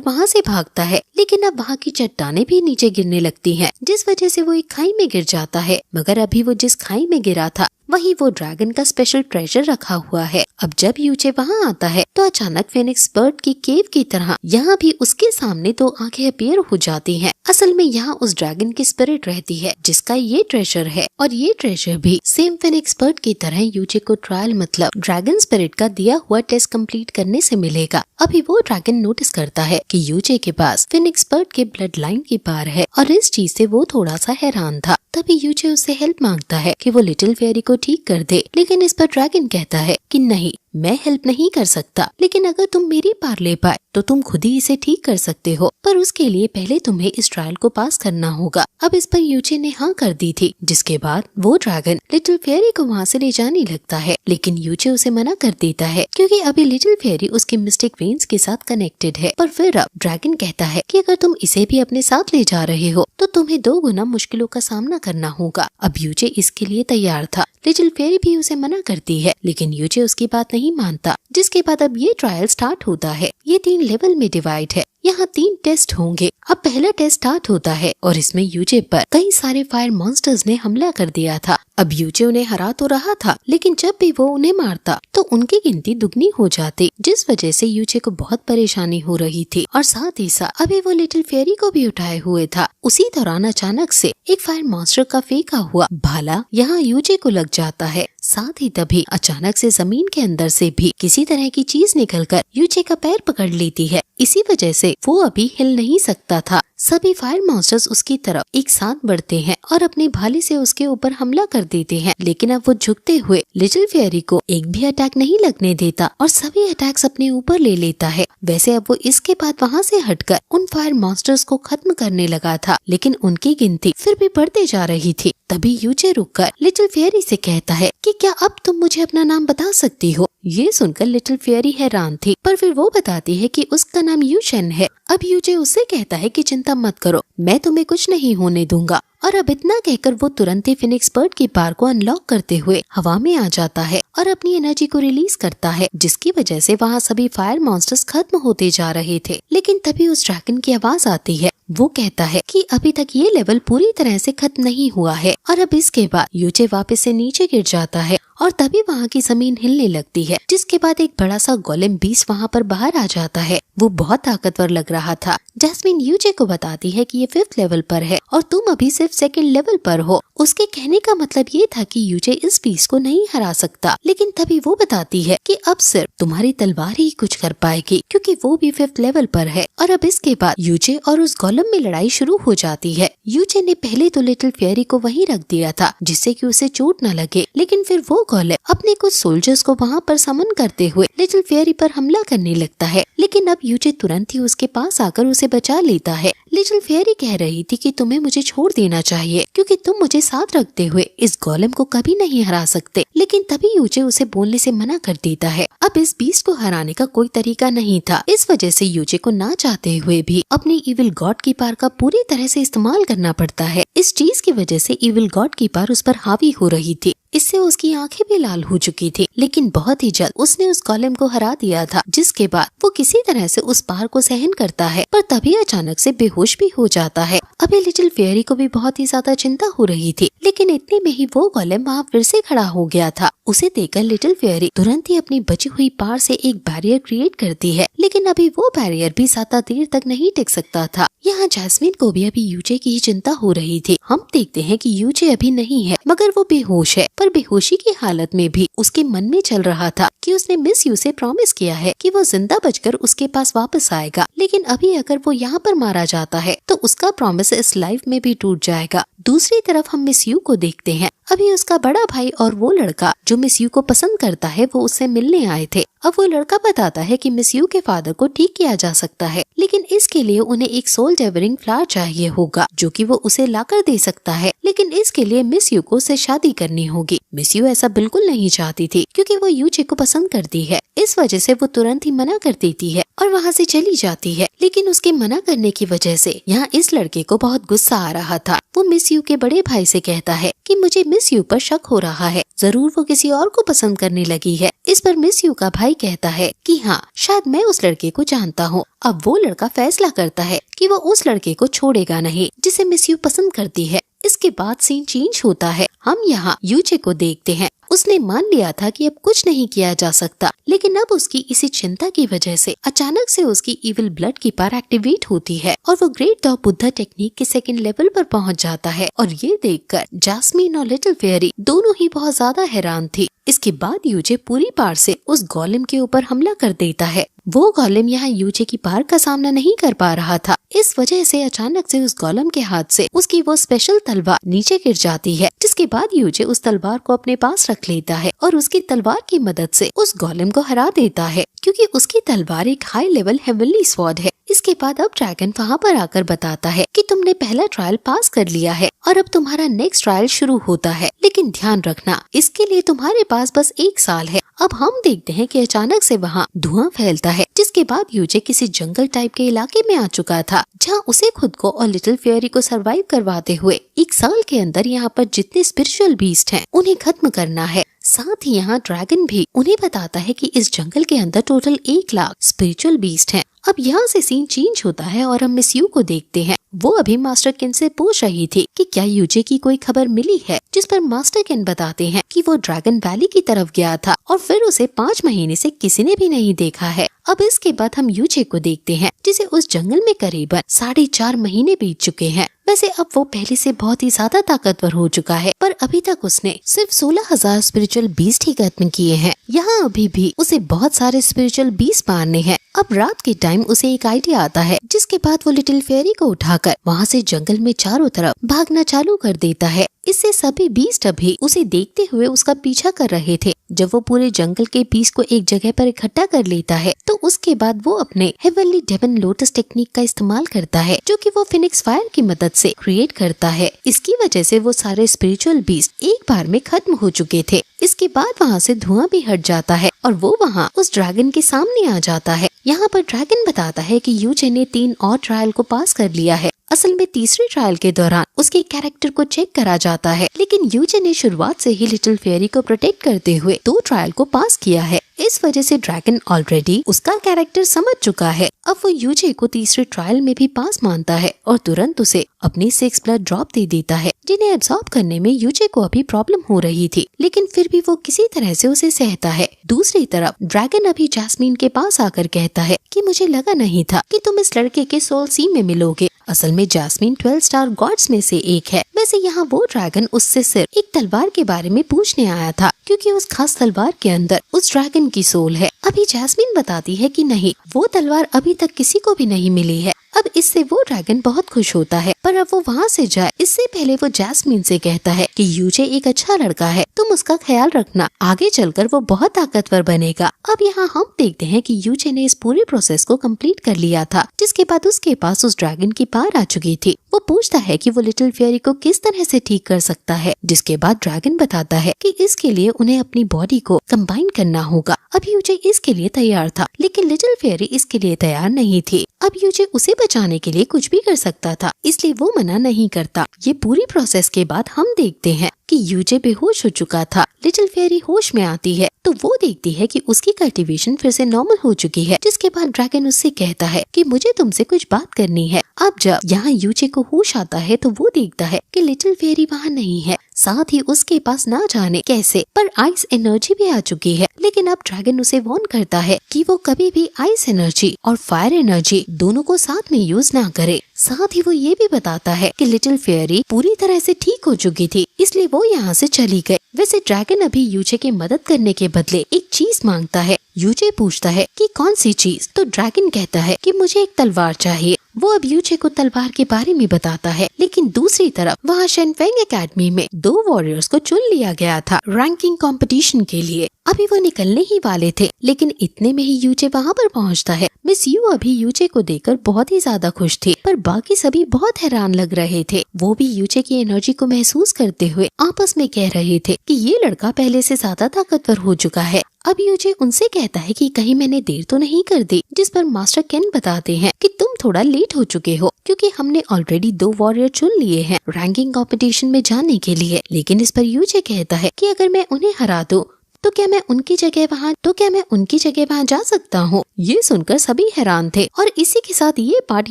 A: वहाँ से भागता है, लेकिन अब वहाँ की चट्टानें भी नीचे गिरने लगती हैं, जिस वजह से वो एक खाई में गिर जाता है। मगर अभी वो जिस खाई में गिरा था वहीं वो ड्रैगन का स्पेशल ट्रेजर रखा हुआ है। अब जब यूजे वहाँ आता है तो अचानक फेनिक्स बर्ड की केव की तरह यहाँ भी उसके सामने दो आंखें अपीयर हो जाती हैं। असल में यहाँ उस ड्रैगन की स्पिरिट रहती है जिसका ये ट्रेजर है, और ये ट्रेजर भी सेम फेनिक्स बर्ड की तरह यूजे को ट्रायल मतलब ड्रैगन स्पिरिट का दिया हुआ टेस्ट कंप्लीट करने से मिलेगा। अभी वो ड्रैगन नोटिस करता है कि यूजे के पास फेनिक्स बर्ड के ब्लड लाइन की पार है, और इस चीज से वो थोड़ा सा हैरान था। तभी यूजे उससे हेल्प मांगता है कि वो लिटिल फेयरी को ठीक कर दे, लेकिन इस पर ड्रैगन कहता है कि नहीं, मैं हेल्प नहीं कर सकता, लेकिन अगर तुम मेरी पार ले पाए तो तुम खुद ही इसे ठीक कर सकते हो, पर उसके लिए पहले तुम्हें इस ट्रायल को पास करना होगा। अब इस पर यूजे ने हाँ कर दी थी, जिसके बाद वो ड्रैगन लिटिल फेयरी को वहाँ से ले जाने लगता है, लेकिन यूजे उसे मना कर देता है क्योंकि अभी लिटिल फेयरी उसके मिस्टिक वेन्स के साथ कनेक्टेड है। पर फिर अब ड्रैगन कहता है कि अगर तुम इसे भी अपने साथ ले जा रहे हो तो तुम्हें 2 गुना मुश्किलों का सामना करना होगा। अब यूजे इसके लिए तैयार था। लिटिल फेयरी भी उसे मना करती है, लेकिन यूजे उसकी बात नहीं मानता, जिसके बाद अब ये ट्रायल स्टार्ट होता है। ये 3 लेवल में डिवाइड है, यहाँ 3 टेस्ट होंगे। अब पहला टेस्ट स्टार्ट होता है और इसमें यूजे पर कई सारे फायर मॉन्स्टर्स ने हमला कर दिया था। अब यूजे उन्हें हरा तो रहा था, लेकिन जब भी वो उन्हें मारता तो उनकी गिनती दुगनी हो जाती, जिस वजह से यूजे को बहुत परेशानी हो रही थी। और साथ ही साथ अभी वो लिटिल फेयरी को भी उठाए हुए था। उसी दौरान अचानक से एक फायर मॉन्स्टर का फेंका हुआ भाला यहाँ यूजे को लग जाता है। साथ ही तभी अचानक से जमीन के अंदर से भी किसी तरह की चीज निकलकर यूजे का पैर पकड़ लेती है। इसी वजह से वो अभी हिल नहीं सकता था। सभी फायर मॉन्स्टर्स उसकी तरफ एक साथ बढ़ते हैं और अपने भाले से उसके ऊपर हमला कर देते हैं, लेकिन अब वो झुकते हुए लिटिल फेयरी को एक भी अटैक नहीं लगने देता और सभी अटैक्स अपने ऊपर ले लेता है। वैसे अब वो इसके बाद वहाँ से हटकर उन फायर मॉन्स्टर्स को खत्म करने लगा था, लेकिन उनकी गिनती फिर भी बढ़ते जा रही थी। तभी यूजे रुककर लिटिल फेयरी से कहता है कि क्या अब तुम मुझे अपना नाम बता सकती हो। ये सुनकर लिटिल फेयरी हैरान थी, पर फिर वो बताती है कि उसका नाम यूशेन है। अब यूजे उससे कहता है कि चिंता मत करो, मैं तुम्हें कुछ नहीं होने दूंगा। और अब इतना कहकर वो तुरंत ही फिनिक्स बर्ड की पार को अनलॉक करते हुए हवा में आ जाता है और अपनी एनर्जी को रिलीज करता है, जिसकी वजह से वहाँ सभी फायर मॉन्स्टर्स खत्म होते जा रहे थे। लेकिन तभी उस ड्रैगन की आवाज आती है। वो कहता है कि अभी तक ये लेवल पूरी तरह से खत्म नहीं हुआ है। और अब इसके बाद यूजे वापस से नीचे गिर जाता है और तभी वहाँ की जमीन हिलने लगती है, जिसके बाद एक बड़ा सा गोलेम बीस्ट वहाँ पर बाहर आ जाता है। वो बहुत ताकतवर लग रहा था। जैस्मीन यूजे को बताती है कि ये 5th लेवल पर है और तुम अभी सिर्फ 2nd लेवल पर हो उसके कहने का मतलब ये था कि यूजे इस बीस्ट को नहीं हरा सकता, लेकिन तभी वो बताती है कि अब सिर्फ तुम्हारी तलवार ही कुछ कर पाएगी, क्योंकि वो भी 5th लेवल पर है। और अब इसके बाद यूजे और उस गोलम में लड़ाई शुरू हो जाती है। यूजे ने पहले तो लिटिल फेयरी को वहीं रख दिया था जिससे कि उसे चोट न लगे, लेकिन फिर वो गोलम अपने कुछ सोल्जर्स को वहाँ पर समन करते हुए लिटिल फेयरी पर हमला करने लगता है। लेकिन अब यूजे तुरंत ही उसके पास आकर उसे बचा लेता है। लिटिल फेयरी कह रही थी कि तुम्हें मुझे छोड़ देना चाहिए, क्योंकि तुम मुझे साथ रखते हुए इस गोलम को कभी नहीं हरा सकते। लेकिन तभी यूजे उसे बोलने से मना कर देता है। अब इस बीस्ट को हराने का कोई तरीका नहीं था। इस वजह से यूजे को ना चाहते हुए भी अपनी इविल गॉड की पार का पूरी तरह से इस्तेमाल करना पड़ता है। इस चीज की वजह से इविल गॉड की पार उस पर हावी हो रही थी। इससे उसकी आंखें भी लाल हो चुकी थी, लेकिन बहुत ही जल्द उसने उस गोलेम को हरा दिया था, जिसके बाद वो किसी तरह से उस पार को सहन करता है, पर तभी अचानक से बेहोश भी हो जाता है। अभी लिटिल फेयरी को भी बहुत ही ज्यादा चिंता हो रही थी, लेकिन इतने में ही वो गोलेम वहाँ फिर से खड़ा हो गया था। उसे देखकर लिटिल फेयरी तुरंत ही अपनी बची हुई पार से एक बैरियर क्रिएट करती है, लेकिन अभी वो बैरियर भी ज्यादा देर तक नहीं टिक सकता था। यहाँ जैस्मिन को भी अभी यूजे की ही चिंता हो रही थी। हम देखते हैं कि यूजे अभी नहीं है, मगर वो बेहोश है, पर बेहोशी की हालत में भी उसके मन में चल रहा था कि उसने मिस यू से प्रॉमिस किया है कि वो जिंदा बचकर उसके पास वापस आएगा। लेकिन अभी अगर वो यहाँ पर मारा जाता है तो उसका प्रॉमिस इस लाइफ में भी टूट जाएगा। दूसरी तरफ हम मिस यू को देखते हैं। अभी उसका बड़ा भाई और वो लड़का जो मिस यू को पसंद करता है वो उससे मिलने आए थे। अब वो लड़का बताता है कि मिस यू के फादर को ठीक किया जा सकता है, लेकिन इसके लिए उन्हें एक सोल डेवरिंग फ्लावर चाहिए होगा जो कि वो उसे लाकर दे सकता है। लेकिन इसके लिए मिस यू को उससे शादी करनी होगी। मिस यू ऐसा बिल्कुल नहीं चाहती थी, क्योंकि वो यूजे को पसंद करती है। इस वजह से वो तुरंत ही मना कर देती है और वहाँ से चली जाती है। लेकिन उसके मना करने की वजह से यहाँ इस लड़के को बहुत गुस्सा आ रहा था। वो मिस यू के बड़े भाई से कहता है कि मुझे मिस यू पर शक हो रहा है, जरूर वो किसी और को पसंद करने लगी है। इस पर मिस यू का भाई कहता है कि हाँ, शायद मैं उस लड़के को जानता हूँ। अब वो लड़का फैसला करता है कि वो उस लड़के को छोड़ेगा नहीं जिसे मिस यू पसंद करती है। इसके बाद सीन चेंज होता है। हम यहाँ यूजे को देखते हैं। उसने मान लिया था कि अब कुछ नहीं किया जा सकता, लेकिन अब उसकी इसी चिंता की वजह से अचानक से उसकी इविल ब्लड की पावर एक्टिवेट होती है और वो ग्रेट द बुद्धा टेक्निक के 2nd लेवल पर पहुंच जाता है। और ये देखकर जैस्मिन और लिटिल फेयरी दोनों ही बहुत ज्यादा हैरान थी। इसके बाद यूजे पूरी पार से उस गोलेम के ऊपर हमला कर देता है। वो गोलेम यहाँ यूजे की पार का सामना नहीं कर पा रहा था। इस वजह से अचानक से उस गोलेम के हाथ से उसकी वो स्पेशल तलवार नीचे गिर जाती है, जिसके बाद यूजे उस तलवार को अपने पास रख लेता है और उसकी तलवार की मदद से उस गोलेम को हरा देता है, क्योंकि उसकी तलवार एक हाई लेवल हेवनली स्वॉर्ड है। इसके बाद अब ड्रैगन वहाँ पर आकर बताता है कि तुमने पहला ट्रायल पास कर लिया है और अब तुम्हारा नेक्स्ट ट्रायल शुरू होता है, लेकिन ध्यान रखना इसके लिए तुम्हारे पास बस 1 साल है। अब हम देखते हैं कि अचानक से वहाँ धुआं फैलता है, जिसके बाद यूजे किसी जंगल टाइप के इलाके में आ चुका था, जहाँ उसे खुद को और लिटिल फेयरी को सरवाइव करवाते हुए 1 साल के अंदर यहाँ पर जितने स्पिरिचुअल बीस्ट हैं उन्हें खत्म करना है। साथ ही यहाँ ड्रैगन भी उन्हें बताता है कि इस जंगल के अंदर टोटल 1 लाख स्पिरिचुअल बीस्ट हैं। अब यहाँ से सीन चेंज होता है और हम मिस यू को देखते हैं। वो अभी मास्टर किन से पूछ रही थी कि क्या यूजे की कोई खबर मिली है, जिस पर मास्टर किन बताते हैं कि वो ड्रैगन वैली की तरफ गया था और फिर उसे 5 महीने से किसी ने भी नहीं देखा है। अब इसके बाद हम यूजे को देखते हैं, जिसे उस जंगल में करीबन 4.5 महीने बीत चुके हैं। वैसे अब वो पहले से बहुत ही ज्यादा ताकतवर हो चुका है, पर अभी तक उसने सिर्फ 16,000 स्पिरिचुअल बीस्ट ही खत्म किए हैं। यहाँ अभी भी उसे बहुत सारे स्पिरिचुअल बीस्ट मारने हैं। अब रात के टाइम उसे एक आइडिया आता है, जिसके बाद वो लिटिल फेयरी को उठाकर वहाँ से जंगल में चारों तरफ भागना चालू कर देता है। इससे सभी बीस्ट अभी उसे देखते हुए उसका पीछा कर रहे थे। जब वो पूरे जंगल के बीस्ट को एक जगह पर इकट्ठा कर लेता है, तो उसके बाद वो अपने हेवनली डेमन लोटस टेक्निक का इस्तेमाल करता है, जो कि वो फिनिक्स फायर की मदद से क्रिएट करता है। इसकी वजह से वो सारे स्पिरिचुअल बीस्ट एक बार में खत्म हो चुके थे। इसके बाद वहाँ से धुआं भी हट जाता है और वो वहाँ उस ड्रैगन के सामने आ जाता है। यहाँ पर ड्रैगन बताता है कि यूजे ने 3 और ट्रायल को पास कर लिया है। असल में तीसरे ट्रायल के दौरान उसके कैरेक्टर को चेक करा जाता है, लेकिन यूजे ने शुरुआत से ही लिटिल फेयरी को प्रोटेक्ट करते हुए 2 ट्रायल को पास किया है। इस वजह से ड्रैगन ऑलरेडी उसका कैरेक्टर समझ चुका है। अब वो यूजे को तीसरे ट्रायल में भी पास मानता है और तुरंत उसे अपनी 6 ब्लड ड्रॉप दे देता है, जिन्हें एब्सॉर्ब करने में यूजे को अभी प्रॉब्लम हो रही थी, लेकिन फिर भी वो किसी तरह से उसे सहता है। दूसरी तरफ ड्रैगन अभी जैस्मीन के पास आकर कहता है कि मुझे लगा नहीं था कि तुम इस लड़के के सोल सी में मिलोगे। असल में जैस्मीन 12 स्टार गॉड्स में से एक है। वैसे यहाँ वो ड्रैगन उससे सिर्फ एक तलवार के बारे में पूछने आया था, क्योंकि उस खास तलवार के अंदर उस ड्रैगन की सोल है। अभी जैस्मीन बताती है कि नहीं, वो तलवार अभी तक किसी को भी नहीं मिली है। अब इससे वो ड्रैगन बहुत खुश होता है, पर अब वो वहाँ से जाए इससे पहले वो जैस्मीन से कहता है कि यूजे एक अच्छा लड़का है, तुम उसका ख्याल रखना, आगे चलकर वो बहुत ताकतवर बनेगा। अब यहाँ हम देखते हैं कि यूजे ने इस पूरे प्रोसेस को कंप्लीट कर लिया था, जिसके बाद उसके पास उस ड्रैगन की पावर आ चुकी थी। वो पूछता है कि वो लिटिल फेयरी को किस तरह से ठीक कर सकता है, जिसके बाद ड्रैगन बताता है कि इसके लिए उन्हें अपनी बॉडी को कंबाइन करना होगा। अब यूजे इसके लिए तैयार था, लेकिन लिटिल फेयरी इसके लिए तैयार नहीं थी। अब यूजे उसे बचाने के लिए कुछ भी कर सकता था, इसलिए वो मना नहीं करता। ये पूरी प्रोसेस के बाद हम देखते हैं कि यूजे बेहोश हो चुका था। लिटिल फेयरी होश में आती है तो वो देखती है कि उसकी कल्टीवेशन फिर से नॉर्मल हो चुकी है, जिसके बाद ड्रैगन उससे कहता है कि मुझे तुमसे कुछ बात करनी है। अब जब यहाँ यूजे को होश आता है तो वो देखता है कि लिटिल फेयरी वहाँ नहीं है, साथ ही उसके पास ना जाने कैसे पर आइस एनर्जी भी आ चुकी है। लेकिन अब ड्रैगन उसे वार्न करता है कि वो कभी भी आइस एनर्जी और फायर एनर्जी दोनों को साथ में यूज ना करे। साथ ही वो ये भी बताता है कि लिटिल फेयरी पूरी तरह से ठीक हो चुकी थी, इसलिए वो यहाँ से चली गई। वैसे ड्रैगन अभी यूजे के मदद करने के बदले एक चीज मांगता है। यूजे पूछता है कि कौन सी चीज, तो ड्रैगन कहता है कि मुझे एक तलवार चाहिए। वो अब यूजे को तलवार के बारे में बताता है, लेकिन दूसरी तरफ वहाँ शेनफेंग एकेडमी में 2 वॉरियर्स को चुन लिया गया था रैंकिंग कंपटीशन के लिए। अभी वो निकलने ही वाले थे, लेकिन इतने में ही यूजे वहाँ पर पहुँचता है। मिस यू अभी यूजे को देखकर बहुत ही ज्यादा खुश थी, पर बाकी सभी बहुत हैरान लग रहे थे। वो भी यूजे की एनर्जी को महसूस करते हुए आपस में कह रहे थे कि ये लड़का पहले से ज्यादा ताकतवर हो चुका है। अब यूजे उनसे कहता है कि कहीं मैंने देर तो नहीं कर दी, जिस पर मास्टर केन बताते हैं कि तुम थोड़ा लेट हो चुके हो, क्योंकि हमने ऑलरेडी 2 वॉरियर चुन लिए हैं रैंकिंग कंपटीशन में जाने के लिए। लेकिन इस पर यूजे कहता है कि अगर मैं उन्हें हरा दूं तो क्या मैं उनकी जगह वहाँ जा सकता हूँ। ये सुनकर सभी हैरान थे और इसी के साथ ये पार्ट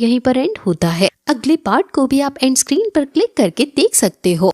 A: यहीं पर एंड होता है। अगले पार्ट को भी आप एंड स्क्रीन पर क्लिक करके देख सकते हो।